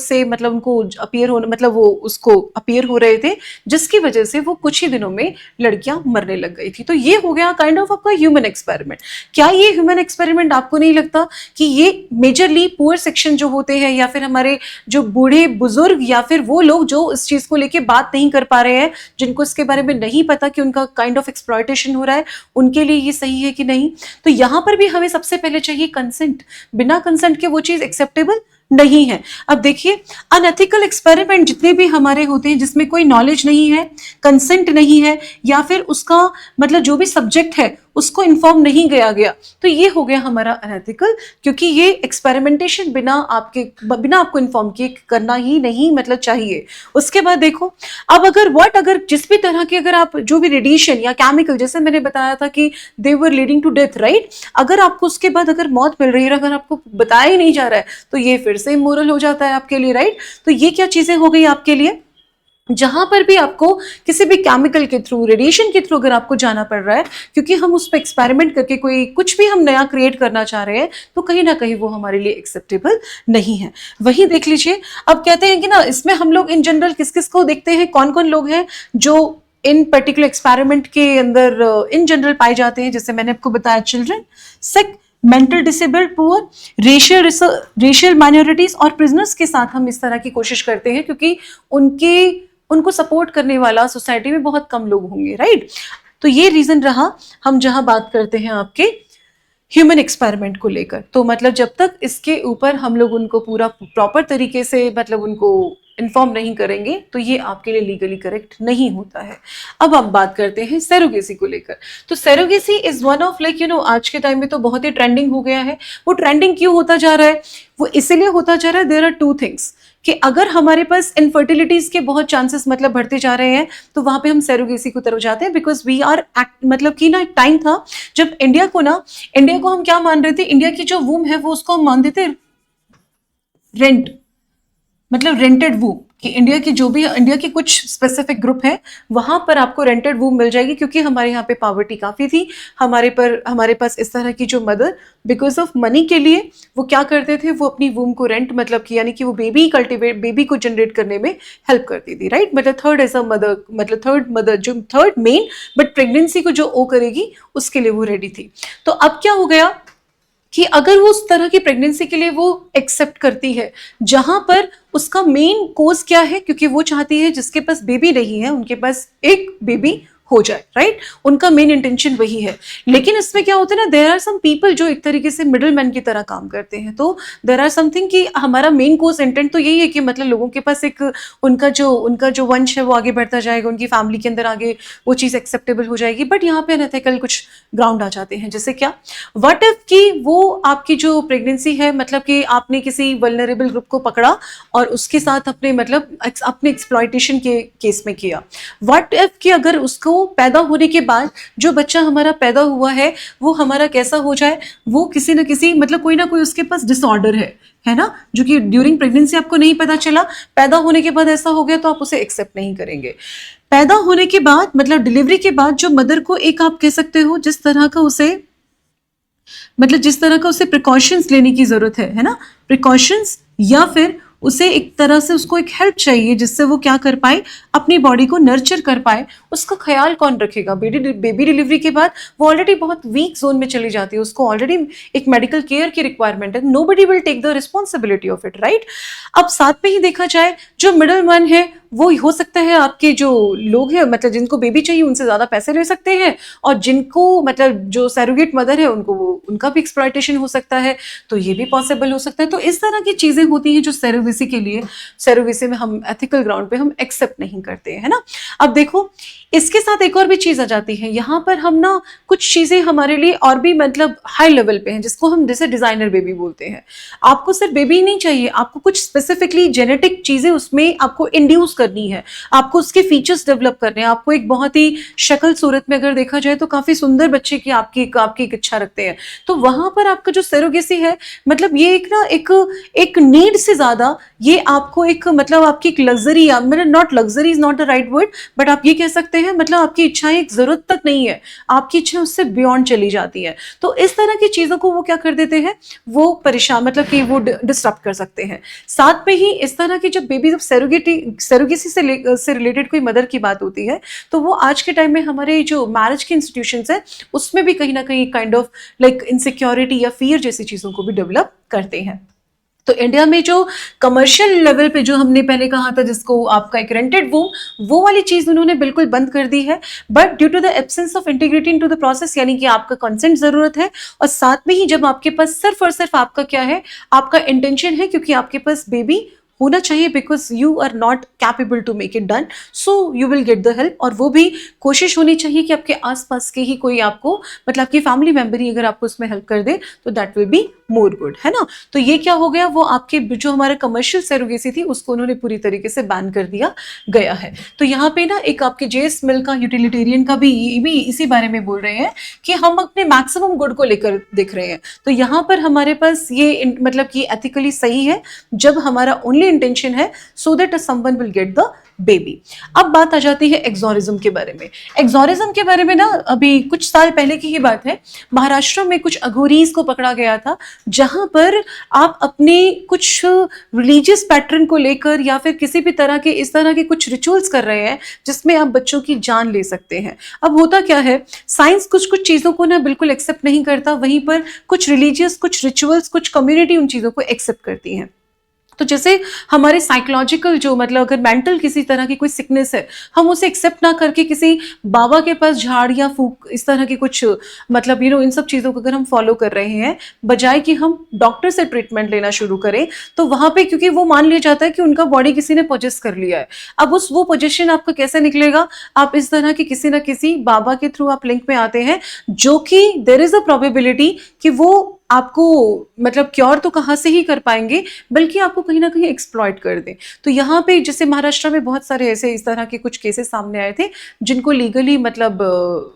से मतलब उनको अपीयर होने मतलब वो उसको अपीयर हो रहे थे, जिसकी वजह से वो कुछ ही दिनों में लड़कियां मरने लग गई थी। तो ये हो गया काइंड ऑफ आपका ह्यूमन एक्सपेरिमेंट। क्या ये ह्यूमन एक्सपेरिमेंट आपको नहीं लगता कि ये मेजरली पुअर सेक्शन जो होते हैं, या फिर हमारे जो बूढ़े बुजुर्ग, या फिर वो लोग जो इस चीज को लेके बात नहीं कर पा रहे हैं, जिनको इसके बारे में नहीं पता कि उनका काइंड ऑफ एक्सप्लॉयटेशन हो रहा है, उनके लिए ये सही है कि नहीं? तो यहां पर भी हमें सबसे पहले चाहिए कंसेंट। बिना कंसेंट के वो चीज एक्सेप्टेबल नहीं है। अब देखिए, अनएथिकल एक्सपेरिमेंट जितने भी हमारे होते हैं जिसमें कोई नॉलेज नहीं है, कंसेंट नहीं है, या फिर उसका मतलब जो भी सब्जेक्ट है उसको इन्फॉर्म नहीं किया गया, तो ये हो गया हमारा अनएथिकल, क्योंकि ये एक्सपेरिमेंटेशन बिना आपको इन्फॉर्म किए करना ही नहीं मतलब चाहिए। उसके बाद देखो, अब अगर जिस भी तरह की अगर आप जो भी रेडिएशन या केमिकल, जैसे मैंने बताया था कि दे वर लीडिंग टू डेथ, राइट, अगर आपको उसके बाद अगर मौत मिल रही है, अगर आपको बताया ही नहीं जा रहा है, तो ये फिर से इमोरल हो जाता है आपके लिए, राइट। तो ये क्या चीजें हो गई आपके लिए? जहां पर भी आपको किसी भी केमिकल के थ्रू, रेडिएशन के थ्रू अगर आपको जाना पड़ रहा है, क्योंकि हम उस पर एक्सपेरिमेंट करके कोई कुछ भी हम नया क्रिएट करना चाह रहे हैं, तो कहीं ना कहीं वो हमारे लिए एक्सेप्टेबल नहीं है। वही देख लीजिए, अब कहते हैं कि ना, इसमें हम लोग इन जनरल किस किस को देखते हैं, कौन कौन लोग हैं जो इन पर्टिकुलर एक्सपेरिमेंट के अंदर इन जनरल पाए जाते हैं। जैसे मैंने आपको बताया, children, sick, mental disabled, poor, racial minorities और प्रिजनर्स के साथ हम इस तरह की कोशिश करते हैं, क्योंकि उनको सपोर्ट करने वाला सोसाइटी में बहुत कम लोग होंगे, राइट। तो ये रीजन रहा, हम जहां बात करते हैं आपके ह्यूमन एक्सपेरिमेंट को लेकर। तो मतलब जब तक इसके ऊपर हम लोग उनको पूरा प्रॉपर तरीके से मतलब उनको इन्फॉर्म नहीं करेंगे, तो ये आपके लिए लीगली करेक्ट नहीं होता है। अब आप बात करते हैं सैरोगेसी को लेकर। तो सैरोगेसी इज वन ऑफ आज के टाइम में तो बहुत ही ट्रेंडिंग हो गया है। वो ट्रेंडिंग क्यों होता जा रहा है? वो इसलिए होता जा रहा है, देयर आर टू थिंग्स, कि अगर हमारे पास इनफर्टिलिटीज के बहुत चांसेस मतलब बढ़ते जा रहे हैं, तो वहां पे हम सैरोगेसी की तरफ जाते हैं, बिकॉज वी आर मतलब कि ना, एक टाइम था जब इंडिया को हम क्या मान रहे थे, इंडिया की जो वूम है वो उसको हम मानते थे रेंट, मतलब रेंटेड वूम, कि इंडिया की कुछ स्पेसिफिक ग्रुप है, वहां पर आपको रेंटेड वूम मिल जाएगी, क्योंकि हमारे यहाँ पे पॉवर्टी काफी थी। हमारे पास इस तरह की जो मदर बिकॉज ऑफ मनी के लिए वो क्या करते थे, वो अपनी वूम को रेंट मतलब कि यानी कि वो बेबी को जनरेट करने में हेल्प करती थी, राइट। मतलब थर्ड मेन, बट प्रेगनेंसी को जो ओ करेगी उसके लिए वो रेडी थी। तो अब क्या हो गया कि अगर वो उस तरह की प्रेगनेंसी के लिए वो एक्सेप्ट करती है, जहां पर उसका मेन कोज क्या है, क्योंकि वो चाहती है जिसके पास बेबी नहीं है उनके पास एक बेबी हो जाए, राइट। उनका मेन इंटेंशन वही है। लेकिन इसमें क्या होता है ना, देयर आर सम पीपल जो एक तरीके से मिडिल मैन की तरह काम करते हैं। तो देयर आर समथिंग कि हमारा मेन कोर्स इंटेंट तो यही है कि मतलब लोगों के पास एक उनका जो वंश है वो आगे बढ़ता जाएगा, उनकी फैमिली के अंदर आगे वो चीज़ एक्सेप्टेबल हो जाएगी। बट यहाँ पे अनएथिकल कुछ ग्राउंड आ जाते हैं, जैसे क्या, व्हाट इफ कि वो आपकी जो प्रेगनेंसी है, मतलब कि आपने किसी वल्नरेबल ग्रुप को पकड़ा और उसके साथ अपने एक्सप्लॉयटेशन के केस में किया। व्हाट इफ कि अगर उसको पैदा होने के बाद जो बच्चा हमारा पैदा हुआ है वो हमारा कैसा हो जाए, वो किसी न किसी मतलब कोई ना कोई उसके पास डिसऑर्डर है ना, जो कि ड्यूरिंग प्रेगनेंसी आपको नहीं पता चला, पैदा होने के बाद ऐसा हो गया, तो आप उसे एक्सेप्ट नहीं करेंगे। पैदा होने के बाद मतलब डिलीवरी के बाद जो मदर को एक आप कह सकते हो जिस तरह का उसे प्रिकॉशंस लेने की जरूरत है ना, प्रिकॉशंस, या फिर उसे एक तरह से उसको एक हेल्प चाहिए जिससे वो क्या कर पाए, अपनी बॉडी को नर्चर कर पाए। उसका ख्याल कौन रखेगा? बेबी डिलीवरी के बाद वो ऑलरेडी बहुत वीक जोन में चली जाती है, उसको ऑलरेडी एक मेडिकल केयर की रिक्वायरमेंट है। Nobody will take the responsibility of it, right. अब साथ में ही देखा जाए, जो मिडल मैन है वो हो सकता है आपके जो लोग हैं मतलब जिनको बेबी चाहिए उनसे ज्यादा पैसे ले सकते हैं, और जिनको मतलब जो सैरोगेट मदर है उनका भी एक्सप्लॉयटेशन हो सकता है, तो ये भी पॉसिबल हो सकता है। तो इस तरह की चीजें होती हैं जो सैरोगेसी में हम एथिकल ग्राउंड पे हम एक्सेप्ट नहीं करते हैं, है ना। अब देखो, इसके साथ एक और भी चीज आ जाती है, यहाँ पर हम ना कुछ चीजें हमारे लिए और भी मतलब हाई लेवल पे हैं, जिसको हम जैसे डिजाइनर बेबी बोलते हैं। आपको सिर्फ बेबी नहीं चाहिए, आपको कुछ स्पेसिफिकली जेनेटिक चीजें उसमें आपको इंड्यूस करनी है, आपको उसके फीचर्स डेवलप करने हैं, आपको एक बहुत ही शक्ल सूरत में अगर देखा जाए तो काफी सुंदर बच्चे की आपकी आपकी एक इच्छा रखते हैं, तो वहां पर आपका जो सेरोगेसी है, मतलब ये एक ना एक नीड से ज्यादा ये आपको एक मतलब आपकी एक लग्जरी, मतलब not luxury is not the right word, but आप ये कह सकते हैं मतलब आपकी इच्छाएं एक जरूरत तक नहीं है, आपकी इच्छाएं उससे बियॉन्ड चली जाती है। तो इस तरह की चीजों को वो क्या कर देते हैं, वो परेशान मतलब कि वो डिस्टर्ब कर सकते हैं। साथ में ही इस तरह की जब बेबी, जब सेरोगेसी से रिलेटेड कोई मदर की बात होती है, तो वो आज के टाइम में हमारे जो मैरिज के इंस्टीट्यूशंस है उसमें भी कहीं ना कहीं काइंड ऑफ लाइक इनसिक्योरिटी या फियर जैसी चीजों को भी डेवलप करते हैं। तो इंडिया में जो कमर्शियल लेवल पे जो हमने पहले कहा था, जिसको आपका एक रेंटेड वो वाली चीज उन्होंने बिल्कुल बंद कर दी है, but due to the absence of integrity into the process, यानी कि आपका कंसेंट जरूरत है, और साथ में ही जब आपके पास सिर्फ और सिर्फ आपका क्या है, आपका इंटेंशन है, क्योंकि आपके पास बेबी होना चाहिए, because you are not capable to make it done, so you will get the help. और वो भी कोशिश होनी चाहिए कि आपके आसपास के ही कोई आपको, मतलब आपकी फैमिली मेंबर ही अगर आपको उसमें हेल्प कर दे तो that will be more good, है ना। तो ये क्या हो गया, वो आपके जो हमारा कमर्शियल सेरोगेसी थी उसको उन्होंने पूरी तरीके से बैन कर दिया गया है। तो यहाँ पे ना एक आपके जेएस मिल का यूटिलिटेरियन का भी इसी बारे में बोल रहे हैं कि हम अपने मैक्सिमम गुड को लेकर देख रहे हैं। तो यहाँ पर हमारे पास ये मतलब कि एथिकली सही है जब हमारा ओनली इंटेंशन है so that someone will get the baby. अब बात आ जाती है एक्सोरिज्म के बारे में। एक्सोरिज्म के बारे में ना अभी कुछ साल पहले की ही बात है, महाराष्ट्र में कुछ अघोरीज को पकड़ा गया था, जहां पर आप अपने कुछ रिलीजियस पैटर्न को लेकर या फिर किसी भी तरह के इस तरह के कुछ रिचुअल्स कर रहे हैं जिसमें आप बच्चों की जान ले सकते हैं। अब होता क्या है, साइंस कुछ कुछ चीजों को ना बिल्कुल एक्सेप्ट नहीं करता, वहीं पर कुछ रिलीजियस, कुछ रिचुअल्स, कुछ कम्युनिटी उन चीजों को एक्सेप्ट करती है। तो जैसे हमारे साइकोलॉजिकल जो मतलब अगर मेंटल किसी तरह की कोई सिकनेस है, हम उसे एक्सेप्ट ना करके किसी बाबा के पास झाड़ या फूक इस तरह की कुछ मतलब इन सब चीज़ों को अगर हम फॉलो कर रहे हैं, बजाय कि हम डॉक्टर से ट्रीटमेंट लेना शुरू करें, तो वहां पे क्योंकि वो मान लिया जाता है कि उनका बॉडी किसी ने पोजेस कर लिया है। अब वो पोजेशन आपका कैसे निकलेगा, आप इस तरह की किसी ना किसी बाबा के थ्रू आप लिंक में आते हैं, जो कि देयर इज अ प्रोबेबिलिटी कि वो आपको मतलब क्योर तो कहाँ से ही कर पाएंगे, बल्कि आपको कहीं ना कहीं एक्सप्लॉइट कर दें। तो यहाँ पे जैसे महाराष्ट्र में बहुत सारे ऐसे इस तरह के कुछ केसेस सामने आए थे, जिनको लीगली मतलब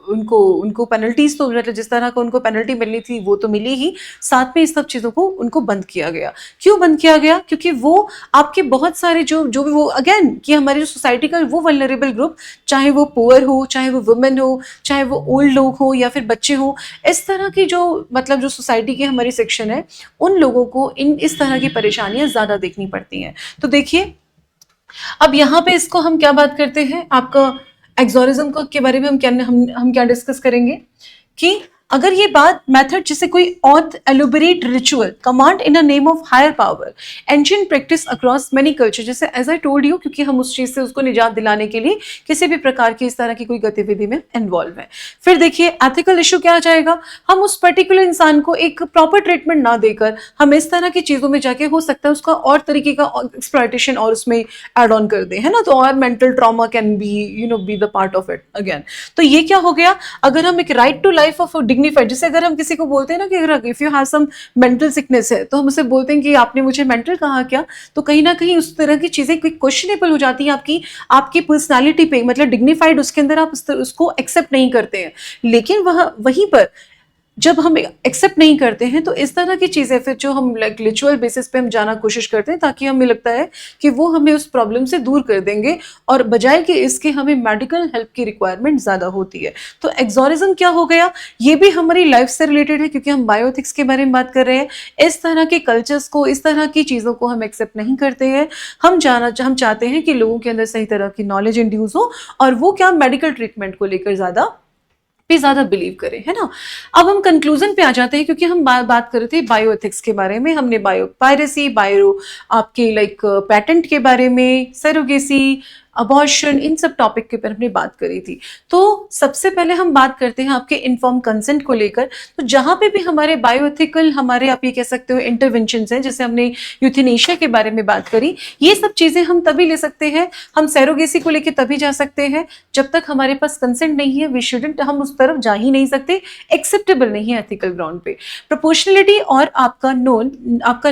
उनको पेनल्टीज तो मतलब जिस तरह का उनको पेनल्टी मिलनी थी वो तो मिली ही, साथ में इस सब चीज़ों को उनको बंद किया गया। क्यों बंद किया गया, क्योंकि वो आपके बहुत सारे जो भी वो अगेन कि हमारी जो सोसाइटी का वो वल्नरेबल ग्रुप, चाहे वो पुअर हो, चाहे वो वुमेन हो, चाहे वो ओल्ड लोग हो या फिर बच्चे हो, इस तरह की जो मतलब जो सोसाइटी हमारी सेक्शन है, उन लोगों को इस तरह की परेशानियां ज्यादा देखनी पड़ती हैं। तो देखिए अब यहाँ पे इसको हम क्या बात करते हैं, आपका एक्सोरिज्म को के बारे में हम क्या डिस्कस करेंगे कि अगर ये बात मेथड जैसे कोई oath elaborate ritual command in a name of higher power ancient practice across many culture, जैसे एज आई टोल्ड यू, क्योंकि हम उस चीज से उसको निजात दिलाने के लिए किसी भी प्रकार की इस तरह की कोई गतिविधि में इन्वॉल्व है। फिर देखिए एथिकल इशू क्या आ जाएगा, हम उस पर्टिकुलर इंसान को एक प्रॉपर ट्रीटमेंट ना देकर हम इस तरह की चीजों में जाके हो सकता है उसका और तरीके का एक्सप्लॉयटेशन और उसमें एड ऑन कर दे, है ना। तो और mental trauma can be be the part of it again. तो ये क्या हो गया, अगर हम एक right to life of dignified, जैसे अगर हम किसी को बोलते हैं ना कि अगर if you have some mental sickness है, तो हम उसे बोलते हैं कि आपने मुझे मेंटल कहा क्या, तो कहीं ना कहीं उस तरह की चीजें कोई क्वेश्चनेबल हो जाती है आपकी पर्सनालिटी पे, मतलब डिग्निफाइड उसके अंदर आप उसको एक्सेप्ट नहीं करते हैं। लेकिन वहीं पर जब हम एक्सेप्ट नहीं करते हैं, तो इस तरह की चीजें फिर जो हम लाइक रिचुअल बेसिस पे हम जाना कोशिश करते हैं, ताकि हमें लगता है कि वो हमें उस प्रॉब्लम से दूर कर देंगे, और बजाय कि इसके हमें मेडिकल हेल्प की रिक्वायरमेंट ज्यादा होती है। तो एक्सोरिज्म क्या हो गया, ये भी हमारी लाइफ से रिलेटेड है, क्योंकि हम बायोएथिक्स के बारे में बात कर रहे हैं। इस तरह के कल्चर्स को, इस तरह की चीजों को हम एक्सेप्ट नहीं करते हैं। हम चाहते हैं कि लोगों के अंदर सही तरह की नॉलेज इंड्यूस हो, और वो क्या मेडिकल ट्रीटमेंट को लेकर ज्यादा बिलीव करें, है ना। अब हम कंक्लूजन पे आ जाते हैं, क्योंकि हम बात कर रहे थे बायोएथिक्स के बारे में, हमने बायो पायरेसी, आपके लाइक पैटेंट के बारे में, सेरोगेसी, अबॉर्शन, इन सब टॉपिक के ऊपर हमने बात करी थी। तो सबसे पहले हम बात करते हैं आपके इन्फॉर्म कंसेंट को लेकर। तो जहां पे भी हमारे बायोएथिकल, हमारे आप ये कह सकते हो इंटरवेंशंस हैं, जैसे हमने यूथेनेशिया के बारे में बात करी, ये सब चीजें हम तभी ले सकते हैं, हम सैरोगेसी को लेकर तभी जा सकते हैं जब तक हमारे पास कंसेंट नहीं है। वी शुडंट, हम उस तरफ जा ही नहीं सकते, एक्सेप्टेबल नहीं है एथिकल ग्राउंड पे। प्रोपोर्शनलिटी और आपका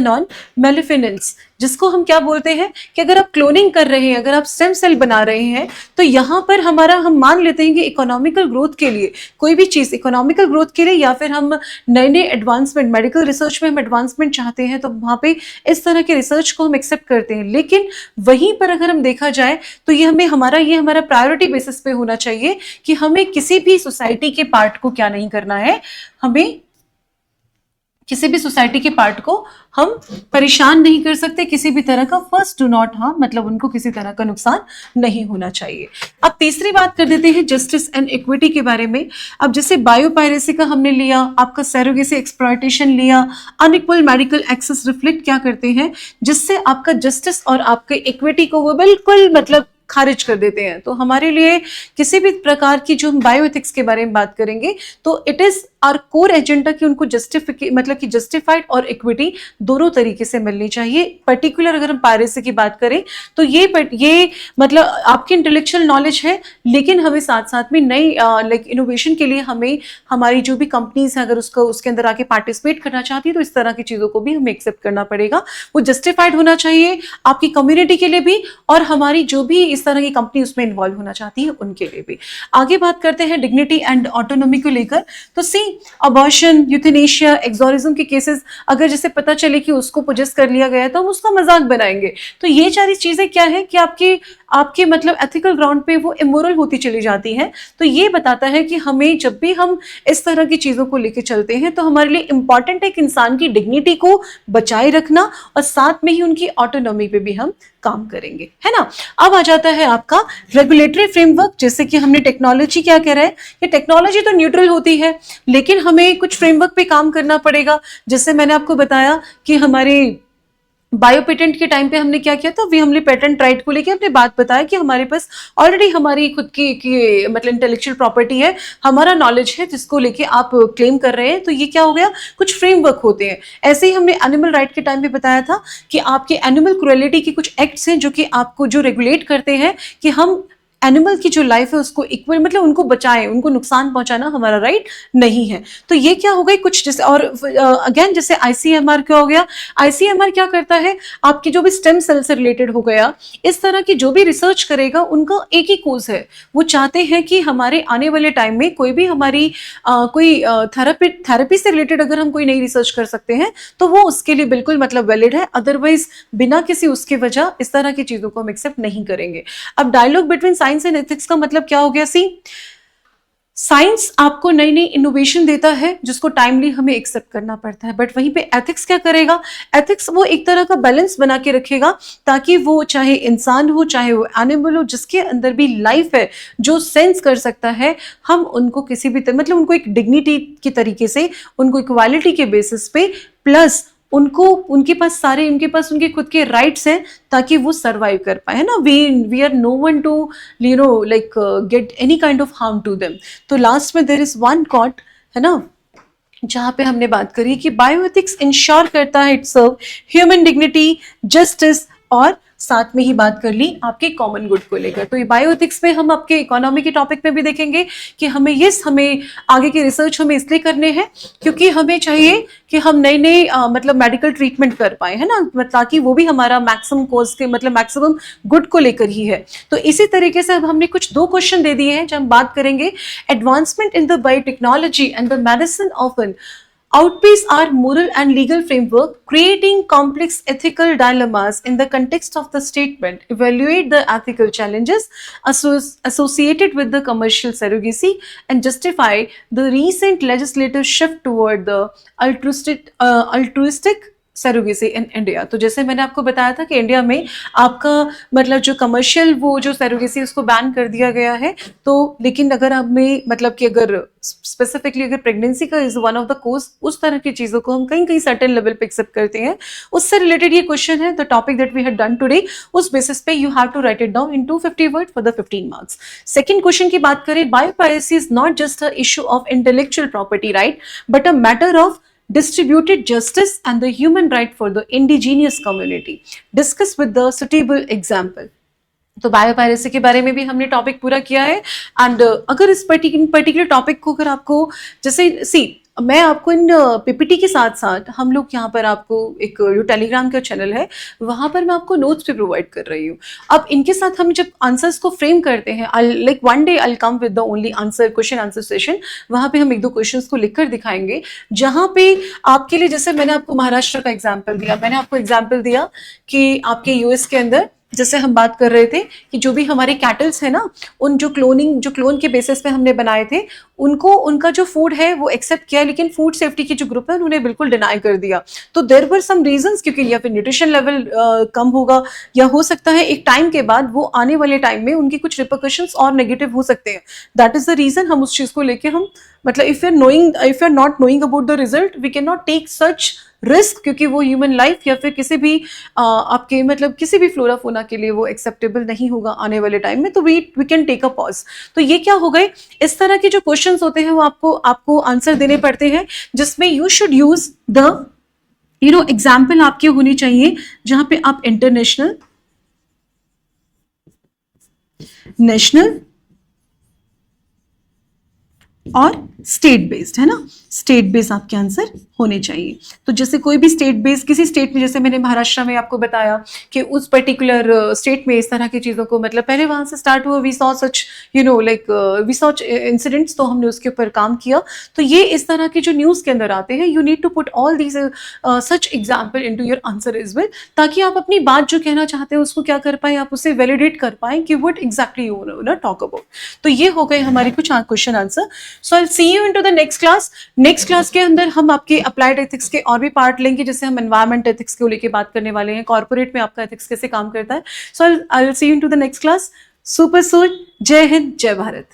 नॉन मेलिफिनेंस, जिसको हम क्या बोलते हैं कि अगर आप क्लोनिंग कर रहे हैं, अगर आप स्टेम सेल बना रहे हैं, तो यहाँ पर हम मान लेते हैं कि इकोनॉमिकल ग्रोथ के लिए, कोई भी चीज़ इकोनॉमिकल ग्रोथ के लिए, या फिर हम नए नए एडवांसमेंट, मेडिकल रिसर्च में हम एडवांसमेंट चाहते हैं, तो वहाँ पे इस तरह के रिसर्च को हम एक्सेप्ट करते हैं। लेकिन वहीं पर अगर हम देखा जाए तो ये हमारा प्रायोरिटी बेसिस पे होना चाहिए कि हमें किसी भी सोसाइटी के पार्ट को क्या नहीं करना है, हमें किसी भी सोसाइटी के पार्ट को हम परेशान नहीं कर सकते किसी भी तरह का। फर्स्ट डू नॉट हार्म, मतलब उनको किसी तरह का नुकसान नहीं होना चाहिए। अब तीसरी बात कर देते हैं जस्टिस एंड इक्विटी के बारे में। अब जैसे बायोपायरेसी का हमने लिया, आपका सैरोगेसी एक्सप्लॉयटेशन लिया, अनइक्वल मेडिकल एक्सेस रिफ्लेक्ट क्या करते हैं, जिससे आपका जस्टिस और आपके इक्विटी को वो बिल्कुल मतलब खारिज कर देते हैं। तो हमारे लिए किसी भी प्रकार की, जो हम बायोएथिक्स के बारे में बात करेंगे, तो it is our core agenda कि उनको जस्टिफाइड और इक्विटी दोनों तरीके से मिलनी चाहिए। पर्टिकुलर अगर हम पायरेसी की बात करें तो ये मतलब आपकी इंटेलेक्चुअल नॉलेज है, लेकिन हमें साथ साथ में नई लाइक इनोवेशन के लिए हमें हमारी जो भी कंपनीज है, अगर उसके अंदर आके पार्टिसिपेट करना चाहती है, तो इस तरह की चीजों को भी हमें एक्सेप्ट करना पड़ेगा। वो जस्टिफाइड होना चाहिए आपकी कम्युनिटी के लिए भी, और हमारी जो भी इस तरह की कंपनी उसमें इन्वॉल्व होना चाहती है उनके लिए भी। आगे बात करते हैं डिग्निटी एंड ऑटोनॉमी को लेकर। तो सी, अबॉर्शन, यूथेनेशिया, एक्सोरिज्म के केसेस अगर जैसे पता चले कि उसको पोजेस कर लिया गया है, तो हम उसका मजाक बनाएंगे। तो ये सारी चीजें क्या है कि आपके मतलब एथिकल ग्राउंड पे वो इमोरल होती चली जाती हैं। तो ये बताता है कि हमें जब भी हम इस तरह की चीजों को लेकर चलते हैं, तो हमारे लिए इंपॉर्टेंट है कि इंसान की डिग्निटी को बचाए रखना, और साथ में ही उनकी ऑटोनॉमी पे भी हम काम करेंगे, है ना। अब आ जाता है आपका रेगुलेटरी फ्रेमवर्क। जैसे कि हमने टेक्नोलॉजी क्या कह रहा है, ये टेक्नोलॉजी तो न्यूट्रल होती है, लेकिन हमें कुछ फ्रेमवर्क पे काम करना पड़ेगा। जैसे मैंने आपको बताया कि हमारे बायो पेटेंट के टाइम पे हमने क्या किया था, हमने पेटेंट राइट को लेके हमने बात बताया कि हमारे पास ऑलरेडी हमारी खुद की मतलब इंटेलेक्चुअल प्रॉपर्टी है, हमारा नॉलेज है जिसको लेके आप क्लेम कर रहे हैं। तो ये क्या हो गया, कुछ फ्रेमवर्क होते हैं। ऐसे ही हमने एनिमल राइट के टाइम पे बताया था कि आपके एनिमल क्रुएलिटी के कुछ एक्ट्स हैं जो कि आपको जो रेगुलेट करते हैं कि हम एनिमल की जो लाइफ है उसको इक्वल, मतलब उनको बचाएं, उनको नुकसान पहुंचाना हमारा राइट नहीं है। तो ये क्या हो गई कुछ, जैसे और अगेन जैसे आईसीएमआर क्या हो गया, आईसीएमआर क्या करता है, आपकी जो भी स्टेम सेल से रिलेटेड हो गया, इस तरह की जो भी रिसर्च करेगा उनका एक ही कोर्स है। वो चाहते हैं कि हमारे आने वाले टाइम में कोई भी हमारी कोई थेरेपी से रिलेटेड अगर हम कोई नई रिसर्च कर सकते हैं तो वो उसके लिए बिल्कुल मतलब वैलिड है, अदरवाइज बिना किसी उसके वजह इस तरह की चीजों को हम एक्सेप्ट नहीं करेंगे। अब dialogue between science and ethics का मतलब क्या हो गया, सी साइंस आपको नई नई इनोवेशन देता है जिसको टाइमली हमें एक्सेप्ट करना पड़ता है, बट वहीं पे एथिक्स क्या करेगा, एथिक्स वो एक तरह का बैलेंस बना के रखेगा ताकि वो चाहे इंसान हो चाहे वो एनिमल हो, जिसके अंदर भी लाइफ है, जो सेंस कर सकता है, हम उनको किसी भी मतलब उनको एक डिग्निटी की तरीके से, उनको इक्वालिटी के बेसिस पे, प्लस उनके पास उनके खुद के राइट्स हैं ताकि वो सरवाइव कर पाए, है ना। We are no one to like get any kind of harm to them. तो लास्ट में देयर इज वन कॉट, है ना, जहां पे हमने बात करी कि बायोएथिक्स इंश्योर करता है इट्स ह्यूमन डिग्निटी, जस्टिस, और साथ में ही बात कर ली आपके कॉमन गुड को लेकर। तो ये बायोएथिक्स में हम आपके इकोनॉमी के टॉपिक में भी देखेंगे कि हमें आगे की रिसर्च हमें इसलिए करने हैं क्योंकि हमें चाहिए कि हम नए नए मतलब मेडिकल ट्रीटमेंट कर पाए, है ना, ताकि वो भी हमारा मैक्सिमम कोज के मतलब मैक्सिमम गुड को लेकर ही है। तो इसी तरीके से अब हमने कुछ 2 क्वेश्चन दे दिए हैं जब हम बात करेंगे advancement in the biotechnology and the medicine often outpace our moral and legal framework, creating complex ethical dilemmas in the context of the statement. Evaluate the ethical challenges associated with the commercial surrogacy and justify the recent legislative shift toward the altruistic surrogacy in India. तो जैसे मैंने आपको बताया था कि India में आपका मतलब जो कमर्शियल वो जो सरोगेसी उसको बैन कर दिया गया है। तो लेकिन अगर हमें मतलब कि अगर स्पेसिफिकली अगर प्रेगनेंसी का is one of the cause, उस तरह की चीज़ों को हम कहीं कहीं सर्टेन लेवल पे एक्सेप्ट करते हैं। उससे रिलेटेड ये क्वेश्चन है, the topic that we had done today, उस बेसिस पे you have to write it down in 250 word for the 15 marks. Second question की बात करें, biopiracy is not just a issue of intellectual property right, but a matter of distributed justice and the human right for the indigenous community. Discuss with the suitable example. तो biopiracy के बारे में भी हमने topic पूरा किया है। And अगर इस पर्टिकुलर टॉपिक को अगर आपको जैसे सी मैं आपको इन पीपीटी के साथ साथ हम लोग यहाँ पर आपको एक जो टेलीग्राम का चैनल है वहाँ पर मैं आपको नोट्स भी प्रोवाइड कर रही हूँ। अब इनके साथ हम जब आंसर्स को फ्रेम करते हैं, I like one day I come with the only answer question answer session, वहाँ पे हम एक दो क्वेश्चंस को लिखकर दिखाएंगे जहाँ पे आपके लिए, जैसे मैंने आपको महाराष्ट्र का एग्जाम्पल दिया, मैंने आपको एग्जाम्पल दिया कि आपके यूएस के अंदर जैसे हम बात कर रहे थे कि जो भी हमारे कैटल्स है ना, उन जो क्लोन के बेसिस पे हमने बनाए थे, उनको उनका जो फूड है वो एक्सेप्ट किया, लेकिन फूड सेफ्टी की जो ग्रुप है उन्होंने बिल्कुल डिनाई कर दिया। तो देयर वर सम रीजंस, क्योंकि या फिर न्यूट्रिशन लेवल कम होगा, या हो सकता है एक टाइम के बाद वो आने वाले टाइम में उनकी कुछ रिपरकशंस और नेगेटिव हो सकते हैं। दैट इज द रीजन हम उस चीज को लेके हम मतलब if you are not knowing about the result we can not take such risk, क्योंकि वो ह्यूमन लाइफ या फिर किसी भी आपके मतलब किसी भी फ्लोरा फोना के लिए वो एक्सेप्टेबल नहीं होगा आने वाले टाइम में। तो we can take a pause. तो ये क्या हो गए, इस तरह के जो क्वेश्चंस होते हैं वो आपको आंसर देने पड़ते हैं, जिसमें you should use the example आपके होनी चाहिए जहां पे आप इंटरनेशनल, नेशनल और स्टेट बेस्ड, है ना, स्टेट बेस्ड आपके आंसर होने चाहिए। तो जैसे कोई भी स्टेट बेस्ड, किसी स्टेट में, जैसे मैंने महाराष्ट्र में आपको बताया कि उस पर्टिकुलर स्टेट में इस तरह की चीज़ों को मतलब पहले वहाँ से स्टार्ट हुआ, we saw such we saw incidents, तो हमने उसके ऊपर काम किया। तो ये इस तरह के जो न्यूज़ के अंदर आते हैं, you need to put all these such example into your answer as well, ताकि आप अपनी बात जो कहना चाहते हैं उसको क्या कर पाए, आप उसे वैलिडेट कर पाए कि what exactly you want talk about. तो ये हो गए हमारे कुछ question answer. So I will see you into the next class. Next class के अंदर हम आपके अप्लाइड एथिक्स के और भी पार्ट लेंगे, जैसे हम एनवायरमेंट एथिक्स को लेके बात करने वाले हैं, कॉर्पोरेट में आपका एथिक्स कैसे काम करता है। So I will see you into the next class. Super soon, Jai Hind, जय भारत।